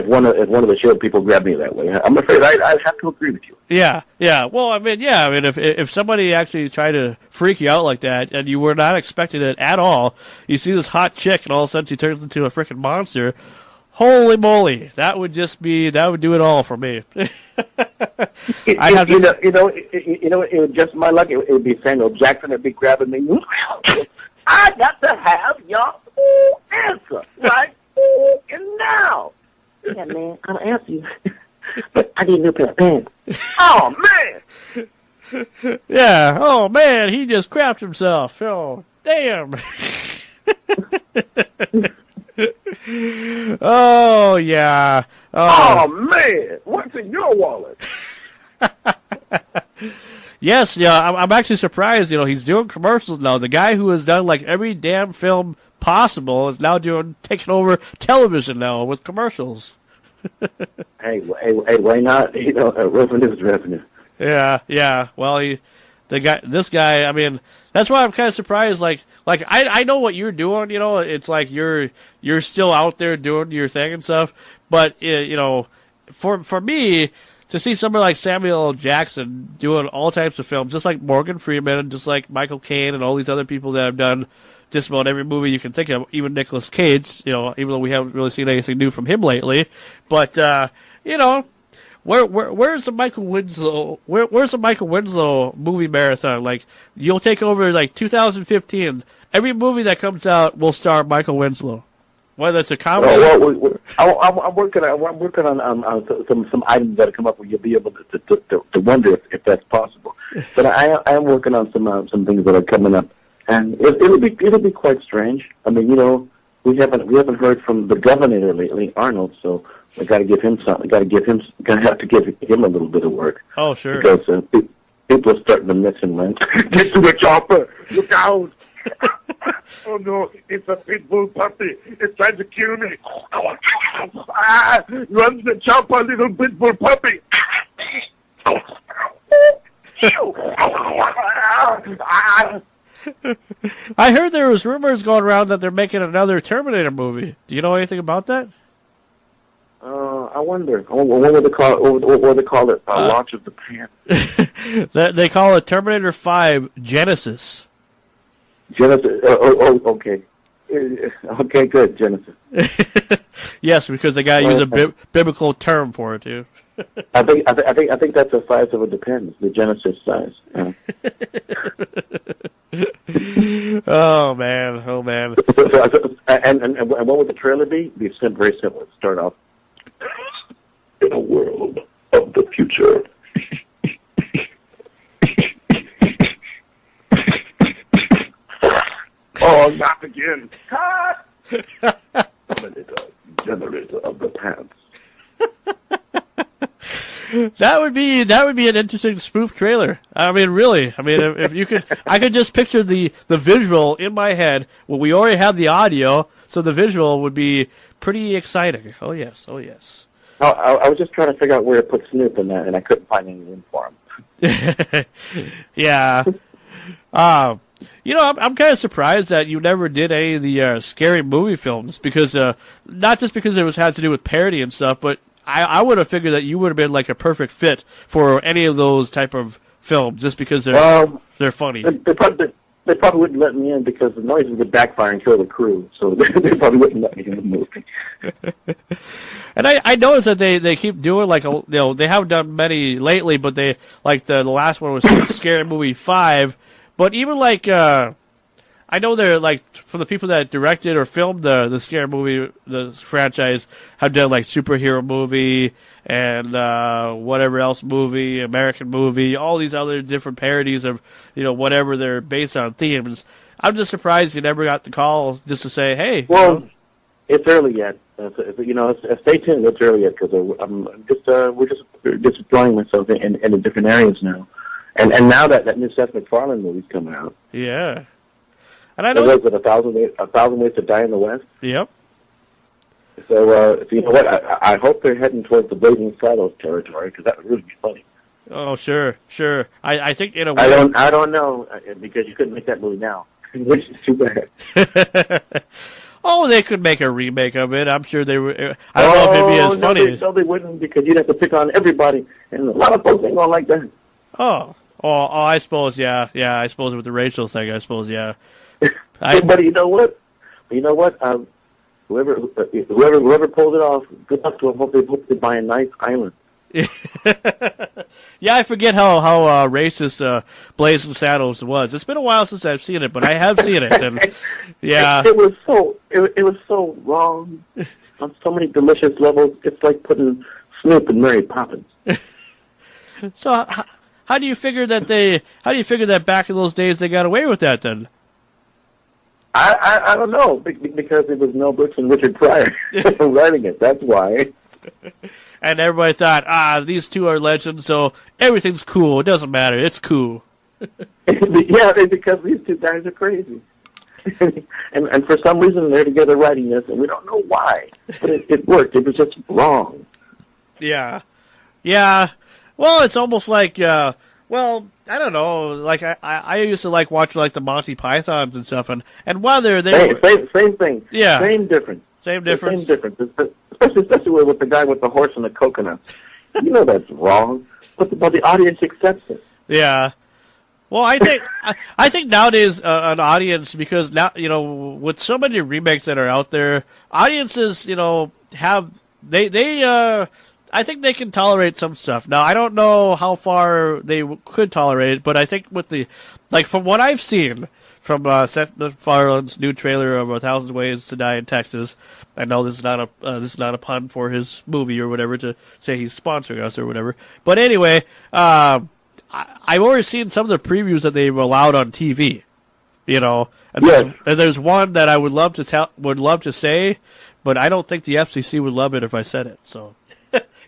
one of the show people grabbed me that way. I'm afraid I'd have to agree with you. Yeah. Well, I mean, if somebody actually tried to freak you out like that and you were not expecting it at all, you see this hot chick and all of a sudden she turns into a freaking monster. Holy moly, that would do it all for me. It would just my luck. It would be Samuel Jackson. It'd be grabbing me. I got to have your answer right now. Yeah, man, I'll answer you, but I need a new pair of pants. Oh man. Yeah. Oh man, he just crapped himself. Oh damn. Oh yeah. Oh man, what's in your wallet? Yes, yeah. I'm actually surprised. He's doing commercials now. The guy who has done like every damn film possible is now taking over television now with commercials. Hey, why not? Revenue is revenue. Yeah. Well, this guy. I mean, that's why I'm kind of surprised. Like I know what you're doing. It's like you're still out there doing your thing and stuff. But for me to see somebody like Samuel L. Jackson doing all types of films, just like Morgan Freeman and just like Michael Caine and all these other people that have done just about every movie you can think of, even Nicolas Cage. Even though we haven't really seen anything new from him lately, but Where's the Michael Winslow? Where's the Michael Winslow movie marathon? Like, you'll take over like 2015. Every movie that comes out will star Michael Winslow, whether it's a comedy. I'm working on some items that come up where you'll be able to wonder if that's possible. But I am working on some things that are coming up, and it'll be quite strange. I mean, we haven't heard from the governor lately, Arnold. So. I got to give him something. Got to have to give him a little bit of work. Oh, sure. Because people are starting to miss him, man. Get to the chopper! Look out! Oh no, it's a pit bull puppy. It's trying to kill me. Run the chopper, little pit bull puppy. I heard there was rumors going around that they're making another Terminator movie. Do you know anything about that? I wonder. What would they call it? What would they call it? Launch of the Pan. They call it Terminator 5 Genesis. Genesis. Okay. Okay, good. Genesis. Yes, because they got to use a biblical term for it too. I think that's the size of it depends. The Genesis size. Yeah. Oh man. And what would the trailer be? Be very simple. It'd start off in a world of the future. Oh, not again! Cut! Generator of the pants. That would be an interesting spoof trailer. I mean, really. I mean, if you could, I could just picture the visual in my head. Well, we already have the audio, so the visual would be pretty exciting. Oh yes. I was just trying to figure out where to put Snoop in that, and I couldn't find any room for him. Yeah. I'm kind of surprised that you never did any of the scary movie films because not just because it had to do with parody and stuff, but I would have figured that you would have been like a perfect fit for any of those type of films just because they're funny. They probably wouldn't let me in because the noises would backfire and kill the crew, so they probably wouldn't let me in the movie. And I noticed that they keep doing they haven't done many lately, but they like the last one was Scary Movie 5. But even I know they're like from the people that directed or filmed the Scary Movie the franchise have done like superhero movie and whatever else movie, American movie, all these other different parodies of whatever they're based on themes. I'm just surprised you never got the call just to say, hey. Well, it's early yet. Stay tuned. It's early yet because we're just deploying myself in the different areas now, and now that new Seth MacFarlane movie's coming out. Yeah, and I know was it 1,000 Ways to Die in the West. Yep. So you know what? I hope they're heading towards the Blazing Saddles territory because that would really be funny. Oh, sure. I think in a way. I don't know because you couldn't make that movie now, which is too bad. Oh, they could make a remake of it. I'm sure they would. I don't know if it'd be as funny. No, they wouldn't because you'd have to pick on everybody, and a lot of folks ain't going like that. Oh, I suppose, yeah. I suppose with the racial thing, I suppose, yeah. But you know what? Whoever pulls it off, good luck to them. Hope they buy a nice island. Yeah, I forget how racist Blazing Saddles was. It's been a while since I've seen it, but I have seen it, and yeah, it was so wrong on so many delicious levels. It's like putting Snoop and Mary Poppins. So how do you figure that back in those days they got away with that then? I don't know because it was Mel Brooks and Richard Pryor writing it. That's why. And everybody thought, these two are legends, so everything's cool. It doesn't matter. It's cool. Yeah, because these two guys are crazy. and for some reason they're together writing this, and we don't know why. But it worked. It was just wrong. Yeah. Well, it's almost like, I don't know. Like I used to like watch like the Monty Pythons and stuff, and while they're there, same thing. Yeah, same difference. Especially with the guy with the horse and the coconut. You know that's wrong, but the audience accepts it. Yeah. Well, I think nowadays an audience, because now with so many remakes that are out there, audiences have I think they can tolerate some stuff. Now I don't know how far they could tolerate it, but I think with from what I've seen from Seth MacFarlane's new trailer of 1,000 Ways to Die in Texas. I know this is not a pun for his movie or whatever to say he's sponsoring us or whatever. But anyway, I've already seen some of the previews that they've allowed on TV. And there's one that I would love to say, but I don't think the FCC would love it if I said it. So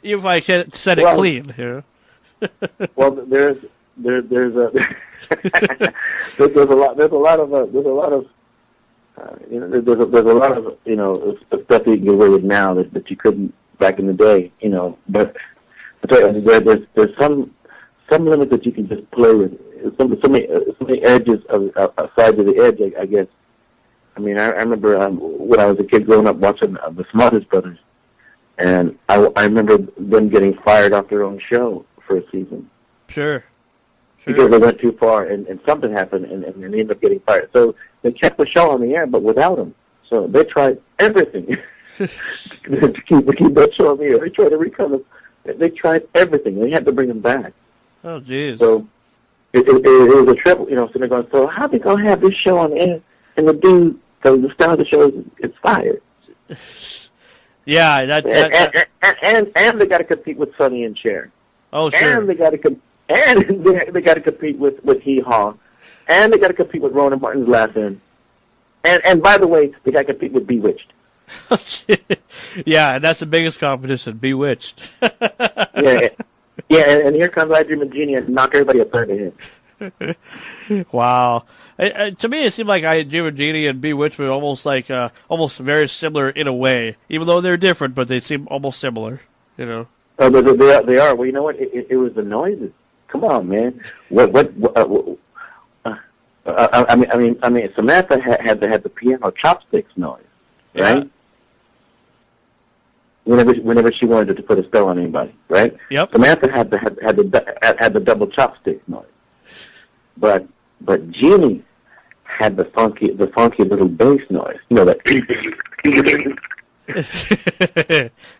even if I said it clean, Well, there's a lot of stuff that you can get away with now that you couldn't back in the day, But there's some limits that you can just play with. So many edges sides of the edge, I guess. I mean, I remember when I was a kid growing up watching the Smartest Brothers, and I remember them getting fired off their own show for a season. Sure. Because they went too far, and something happened, and they ended up getting fired. So they kept the show on the air, but without him. So they tried everything to keep that show on the air. They tried to recover. They tried everything. They had to bring him back. Oh, jeez. So it was a trouble, So they're going, so how are they going to have this show on the air, and the dude, the star of the show is fired? Yeah, and they got to compete with Sonny and Cher. Oh, sure. And they got to compete with Hee Haw, and they got to compete with Ronan Martin's Laugh In, and by the way, they got to compete with Bewitched. Yeah, and that's the biggest competition, Bewitched. Yeah, and here comes I Dream of Jeannie and knock everybody upside the head. Wow. To me, it seemed like I Dream of Jeannie and Bewitched were almost very similar in a way, even though they're different, but they seem almost similar. Oh, they are. Well, you know what? It was the noises. come on, man. I mean, Samantha had the piano chopsticks noise, right? Yeah. Whenever she wanted to put a spell on anybody, right? Yep. Samantha had the double chopsticks noise, but Jeannie had the funky little bass noise. You know that.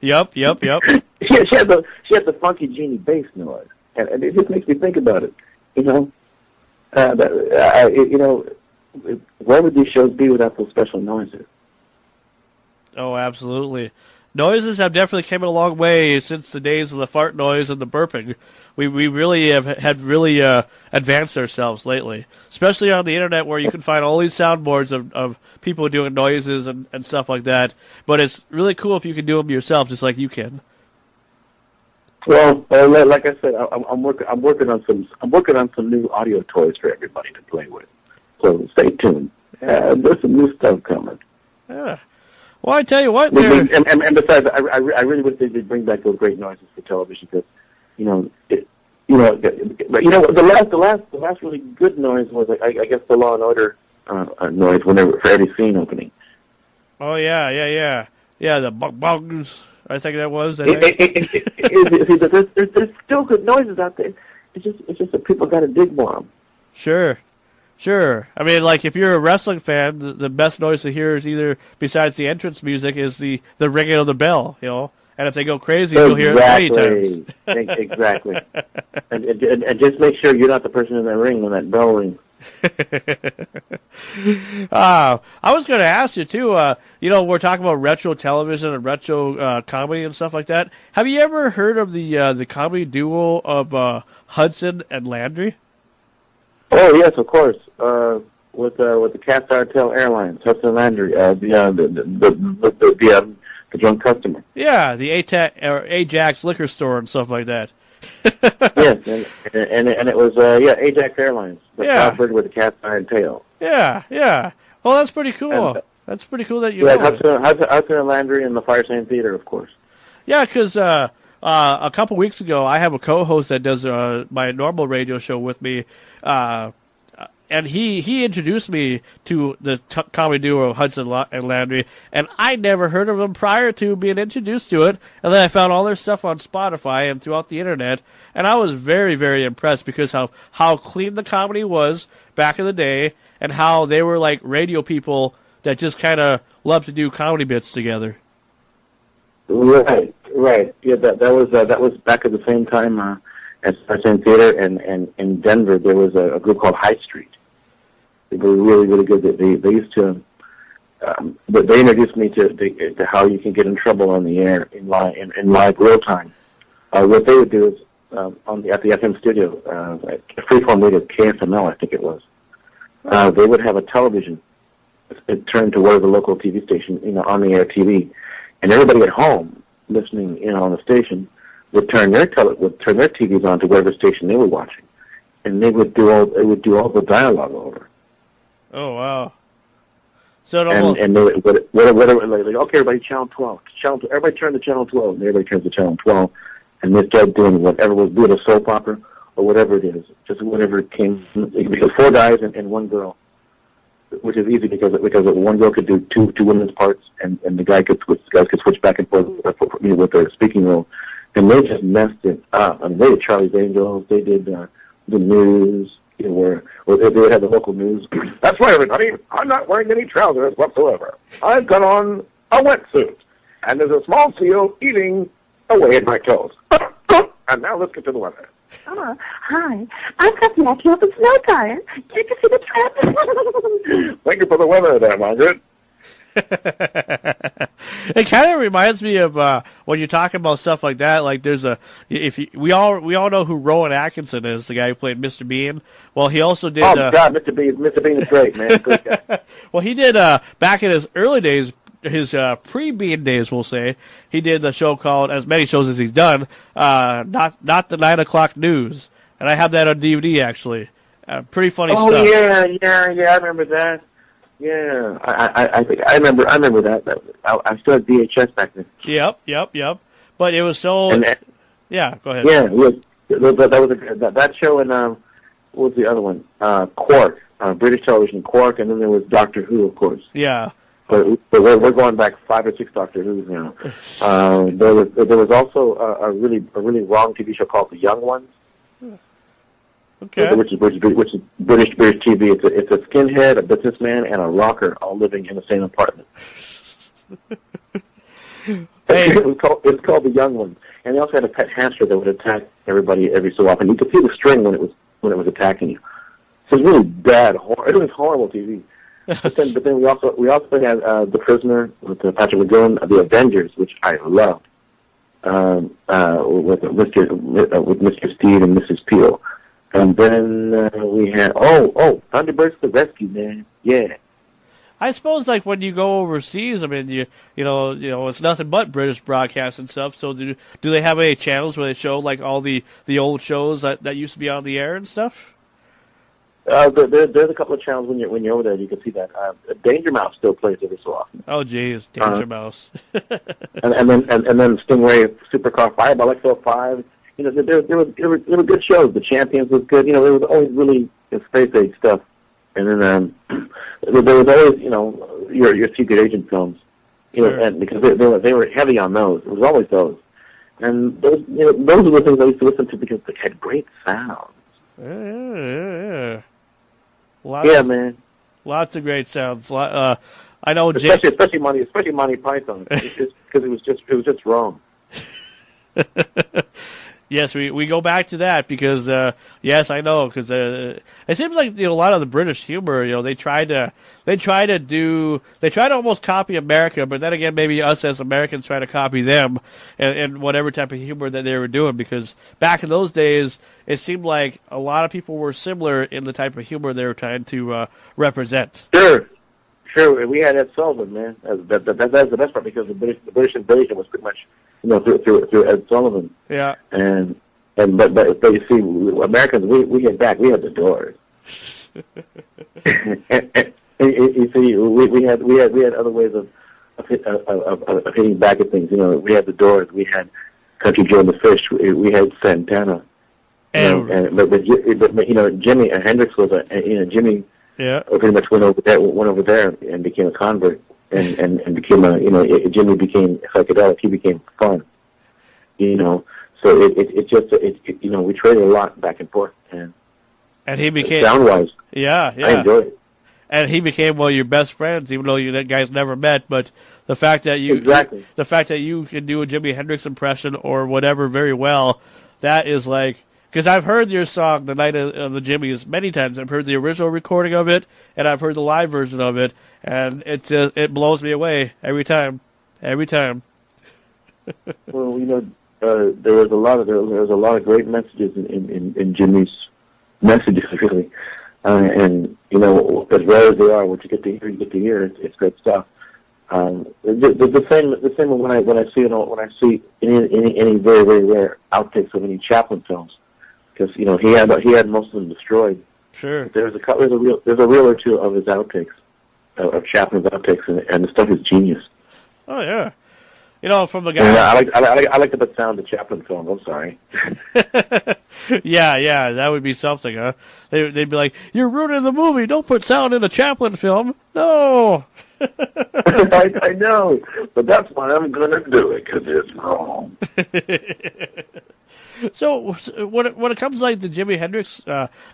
Yep. She had the funky Jeannie bass noise, and it just makes me think about it. You know, where would these shows be without those special noises? Oh, absolutely. Noises have definitely came a long way since the days of the fart noise and the burping. We really had really advanced ourselves lately, especially on the internet where you can find all these soundboards of people doing noises and stuff like that. But it's really cool if you can do them yourself, just like you can. Well, like I said, I'm working on some new audio toys for everybody to play with. So stay tuned. There's some new stuff coming. Yeah. Well, I tell you what, and besides, I really wish they'd bring back those great noises for television because, but the last really good noise was I guess the Law and Order noise whenever for every scene opening. Oh yeah, the bugs. I think that was. There's still good noises out there. It's just that people got to dig for them. Sure. I mean, like if you're a wrestling fan, the best noise to hear is either besides the entrance music is the ringing of the bell, And if they go crazy, you'll hear it many times. Exactly. And just make sure you're not the person in that ring when that bell rings. I was going to ask you too. We're talking about retro television and retro comedy and stuff like that. Have you ever heard of the comedy duo of Hudson and Landry? Oh yes, of course. With the Qatar Airlines, Hudson and Landry, the drunk customer. Yeah, the Ajax liquor store and stuff like that. Yes, and it was Ajax Airlines, the Blackbird with the cast iron tail. Yeah. Well, that's pretty cool. That's pretty cool that you know. Hudson and Landry in the Firesign Theater, of course. Yeah, because a couple weeks ago, I have a co-host that does my normal radio show with me, and he introduced me to the comedy duo Hudson and Landry, and I never heard of them prior to being introduced to it, and then I found all their stuff on Spotify and throughout the internet, and I was very, very impressed because how clean the comedy was back in the day, and how they were like radio people that just kind of loved to do comedy bits together. Right. Yeah, that was back at the same time at Firesign Theater, and in Denver there was a group called High Street. They were really, really good. They used to. They introduced me to how you can get in trouble on the air in live real time. What they would do is at the FM studio, Freeform Radio, KFML, I think it was. They would have a television turned to whatever local TV station, on the air TV, and everybody at home listening, on the station would turn their TVs on to whatever station they were watching, and they would do all the dialogue over. Oh wow! So and they whatever like okay, everybody, channel 12, everybody turn to channel 12, and everybody turns to channel 12, and they start doing whatever was doing a soap opera or whatever it is, just whatever it came. Because 4 guys and 1 girl, which is easy because one girl could do two women's parts, and the guys could switch back and forth with their speaking role, and they just messed it up. I mean, they did Charlie's Angels, they did the news. Where they would have the local news. That's right, everybody. I'm not wearing any trousers whatsoever. I've got on a wetsuit, and there's a small seal eating away at my toes. And now let's get to the weather. Hi. I've got the actual snow tire. Can't you see the trap? Thank you for the weather there, Margaret. It kind of reminds me of when you're talking about stuff like that. Like we all know who Rowan Atkinson is, the guy who played Mr. Bean. Well, he also did. Oh God, Mr. Bean is great, man. Good guy. Well, he did back in his early days, his pre-Bean days, we'll say. He did the show called, as many shows as he's done, not the 9 o'clock news, and I have that on DVD actually. Pretty funny stuff. Oh yeah, I remember that. Yeah, I think I remember that. I still had VHS back then. Yep. But it was so. And, yeah, go ahead. Yeah, that show, and what was the other one? Quark, British television, Quark, and then there was Doctor Who, of course. Yeah. But we're going back 5 or 6 Doctor Who's now. There was also a really wrong TV show called The Young Ones. Okay. Which is British TV. It's a skinhead, a businessman, and a rocker all living in the same apartment. Hey. It's called The Young Ones, and they also had a pet hamster that would attack everybody every so often. You could see the string when it was attacking you. It was really bad. It was horrible TV. But then we also had The Prisoner with Patrick McGowan, The Avengers, which I loved, with Mr. Steve and Mrs. Peel. And then we had Thunderbirds to the Rescue, man. Yeah. I suppose like when you go overseas, I mean you know it's nothing but British broadcasts and stuff. So do they have any channels where they show like all the old shows that used to be on the air and stuff? There's a couple of channels when you're over there. You can see that Danger Mouse still plays every so often. Oh, geez, Danger Mouse. and then Stingray, Supercar 5, Alexa 5. You know, there were good shows. The Champions was good. You know, there was always really space age stuff. And then there was always your secret agent films. You know, and because they were heavy on those. It was always those. And those are the things I used to listen to because they had great sound. Yeah. Man. Lots of great sounds. I know, especially Monty Python, because it was just wrong. Yes, we go back to that because yes, I know because it seems like a lot of the British humor, they try to almost copy America, but then again, maybe us as Americans try to copy them and whatever type of humor that they were doing because back in those days, it seemed like a lot of people were similar in the type of humor they were trying to represent. Sure, we had Ed Sullivan, man. That's the best part because the British invasion was pretty much, through Ed Sullivan. Yeah. But you see, Americans, we hit back. We had the Doors. and you see, we had other ways of hitting back at things. We had the Doors. We had Country Joe and the Fish. We had Santana. But Jimi Hendrix was Jimmy. Yeah, pretty much went over there and became a convert, and became Jimmy became psychedelic. He became fun, So we traded a lot back and forth, and he became sound wise. Yeah, I enjoyed it. And he became one of your best friends, even though you guys never met. But the fact that you can do a Jimi Hendrix impression or whatever very well, that is like. Because I've heard your song, The Night of the Jimmys, many times. I've heard the original recording of it, and I've heard the live version of it, and it blows me away every time. Every time. Well, there was a lot of great messages in Jimmy's messages, really. And as rare as they are, what you get to hear. It's great stuff. The same when I see any very very rare outtakes of any Chaplin films. Because he had most of them destroyed. Sure. There's a reel or two of his outtakes, of Chaplin's outtakes, and the stuff is genius. Oh yeah, from the guy. And I like the sound of Chaplin films. I'm sorry. yeah, that would be something, huh? They'd be like, "You're ruining the movie. Don't put sound in a Chaplin film." No. I know, but that's why I'm gonna do it because it's wrong. So when it comes like to Jimi Hendrix,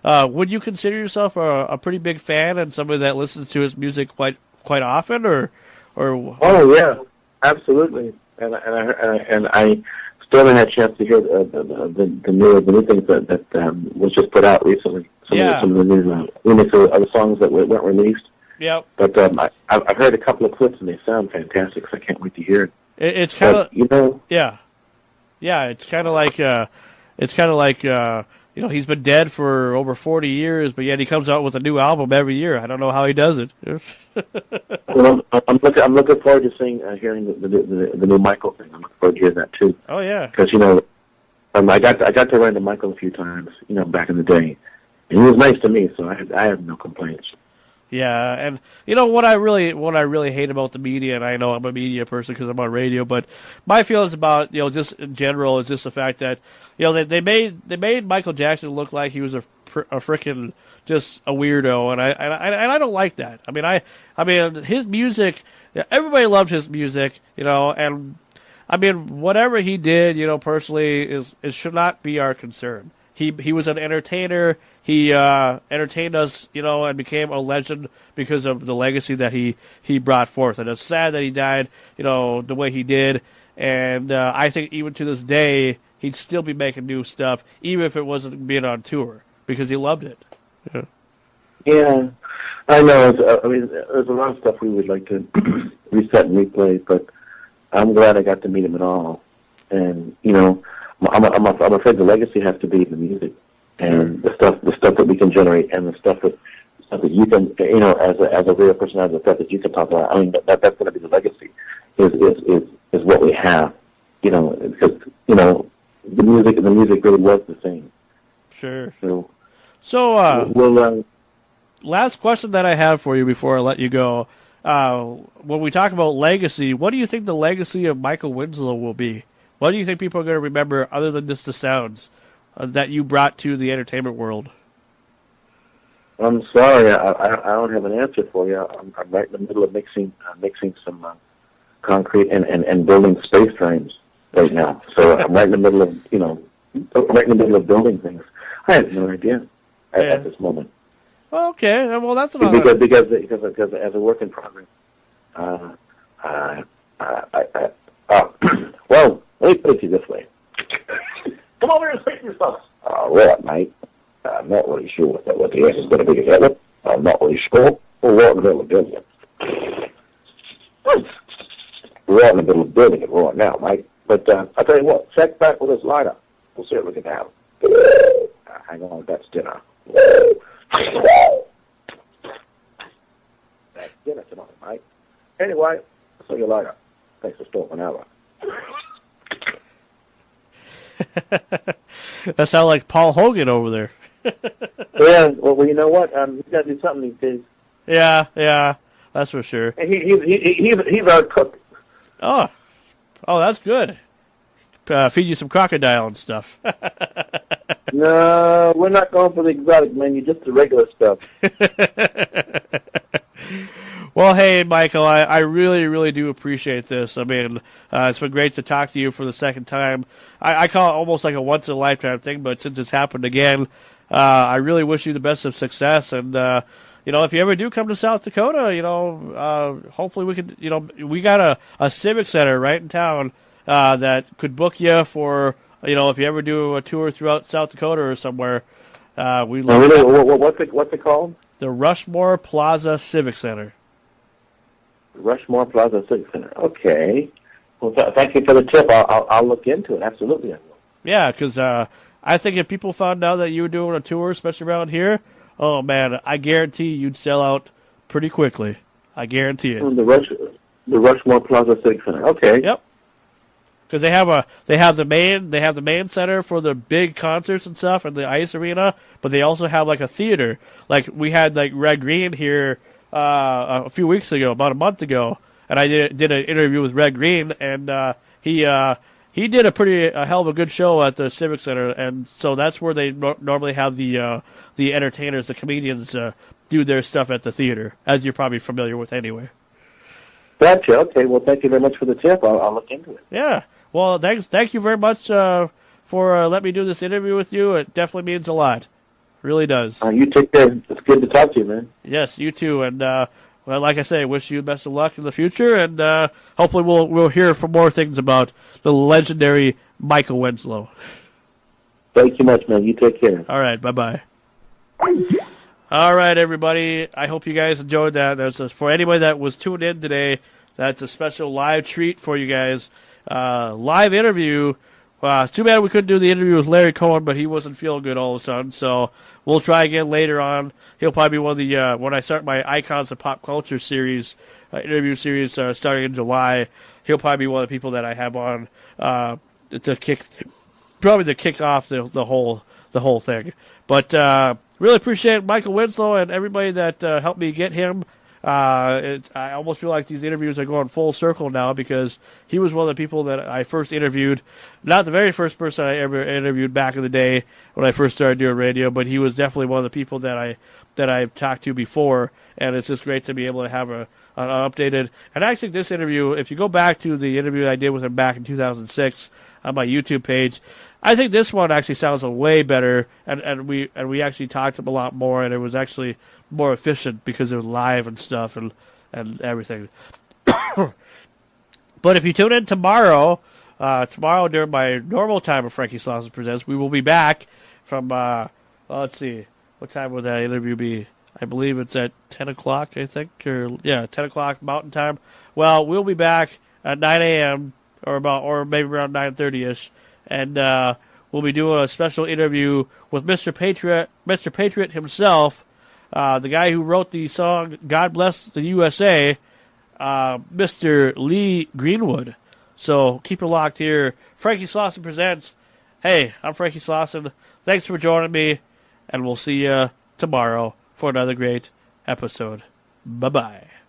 would you consider yourself a pretty big fan and somebody that listens to his music quite often, or? Oh yeah, absolutely. And I still haven't had a chance to hear the new things that was just put out recently. Some of the new remixes of the songs that weren't released. Yeah. But I've heard a couple of clips and they sound fantastic. So I can't wait to hear it. It's kind of Yeah, it's kind of like he's been dead for over 40 years, but yet he comes out with a new album every year. I don't know how he does it. Well, I'm looking forward to hearing the new Michael thing. I'm looking forward to hearing that too. Oh yeah, because I got to run into Michael a few times, back in the day, and he was nice to me, so I have no complaints. Yeah, and you know what I really hate about the media, and I know I'm a media person because I'm on radio, but my feelings about just in general is just the fact that they made Michael Jackson look like he was a freaking just a weirdo, and I don't like that. I mean his music, everybody loved his music, and I mean whatever he did, personally it should not be our concern. He was an entertainer. He entertained us, and became a legend because of the legacy that he brought forth. And it's sad that he died, the way he did. And I think even to this day, he'd still be making new stuff, even if it wasn't being on tour, because he loved it. Yeah, I know. I mean, there's a lot of stuff we would like to reset and replay, but I'm glad I got to meet him at all. And I'm afraid the legacy has to be the music and the stuff that we can generate, and the stuff that you can, as a real person, as a stuff that you can talk about. I mean, that's going to be the legacy. Is what we have, because the music really was the same. Sure. So we'll. Last question that I have for you before I let you go. When we talk about legacy, what do you think the legacy of Michael Winslow will be? What do you think people are going to remember other than just the sounds that you brought to the entertainment world? I'm sorry, I don't have an answer for you. I'm right in the middle of mixing some concrete and building space frames right now. So I'm right in the middle of building things. I have no idea at this moment. Okay, well that's because as a work in progress. Well, let me put it to you this way. Come over and speak to yourself. What, mate? I'm not really sure what the answer is going to be together. I'm not really sure. We're right in the middle of building it. We're right in the middle of building it right now, mate. But I'll tell you what, check back with us later. We'll see what we can have. Hang on, that's dinner. That's dinner tonight, mate. Anyway, I'll see you later. Thanks for stopping over. That sounds like Paul Hogan over there. Yeah, well, you know what? He's got to do something these days. Yeah, that's for sure. He's our cook. Oh, that's good. Feed you some crocodile and stuff. No, we're not going for the exotic menu, just the regular stuff. Well, hey, Michael, I really, really do appreciate this. I mean, it's been great to talk to you for the second time. I call it almost like a once-in-a-lifetime thing, but since it's happened again, I really wish you the best of success. And, if you ever do come to South Dakota, hopefully we could, we got a civic center right in town that could book you for, if you ever do a tour throughout South Dakota or somewhere. What's it called? The Rushmore Plaza Civic Center. Rushmore Plaza Civic Center. Okay. Well, thank you for the tip. I'll look into it. Absolutely, I will. Yeah, because I think if people found out that you were doing a tour, especially around here, oh man, I guarantee you'd sell out pretty quickly. I guarantee it. The Rushmore Plaza Civic Center. Okay. Yep. Because they have the main center for the big concerts and stuff, and the ice arena, but they also have like a theater. Like we had like Red Green here a few weeks ago, about a month ago, and I did an interview with Red Green, and he did a hell of a good show at the Civic Center, and so that's where they normally have the entertainers, the comedians, do their stuff at the theater, as you're probably familiar with anyway. Gotcha. Okay. Well, thank you very much for the tip. I'll look into it. Yeah. Well, thank you very much for letting me do this interview with you. It definitely means a lot. Really does. You take care. It's good to talk to you, man. Yes, you too. And well, like I say, wish you best of luck in the future, and hopefully we'll hear from more things about the legendary Michael Winslow. Thank you much, man. You take care. All right. Bye-bye. All right, everybody. I hope you guys enjoyed that. For anybody that was tuned in today, that's a special live treat for you guys. Live interview. Too bad we couldn't do the interview with Larry Cohen, but he wasn't feeling good all of a sudden. So we'll try again later on. He'll probably be one of the when I start my Icons of Pop Culture series, interview series starting in July. He'll probably be one of the people that I have on to kick off the whole thing. But really appreciate Michael Winslow and everybody that helped me get him. I almost feel like these interviews are going full circle now because he was one of the people that I first interviewed. Not the very first person I ever interviewed back in the day when I first started doing radio, but he was definitely one of the people that I've talked to before, and it's just great to be able to have an updated. And actually, this interview, if you go back to the interview I did with him back in 2006 on my YouTube page, I think this one actually sounds way better, and we actually talked a lot more, and it was actually more efficient because it was live and stuff and everything. But if you tune in tomorrow during my normal time of Frankie Slauson Presents, we will be back from, let's see, what time will that interview be? I believe it's at 10 o'clock, I think, 10 o'clock Mountain Time. Well, we'll be back at 9 a.m. or maybe around 9:30ish, and we'll be doing a special interview with Mr. Patriot himself, the guy who wrote the song "God Bless the USA," Mr. Lee Greenwood. So keep it locked here. Frankie Slauson Presents. Hey, I'm Frankie Slauson. Thanks for joining me, and we'll see you tomorrow for another great episode. Bye-bye.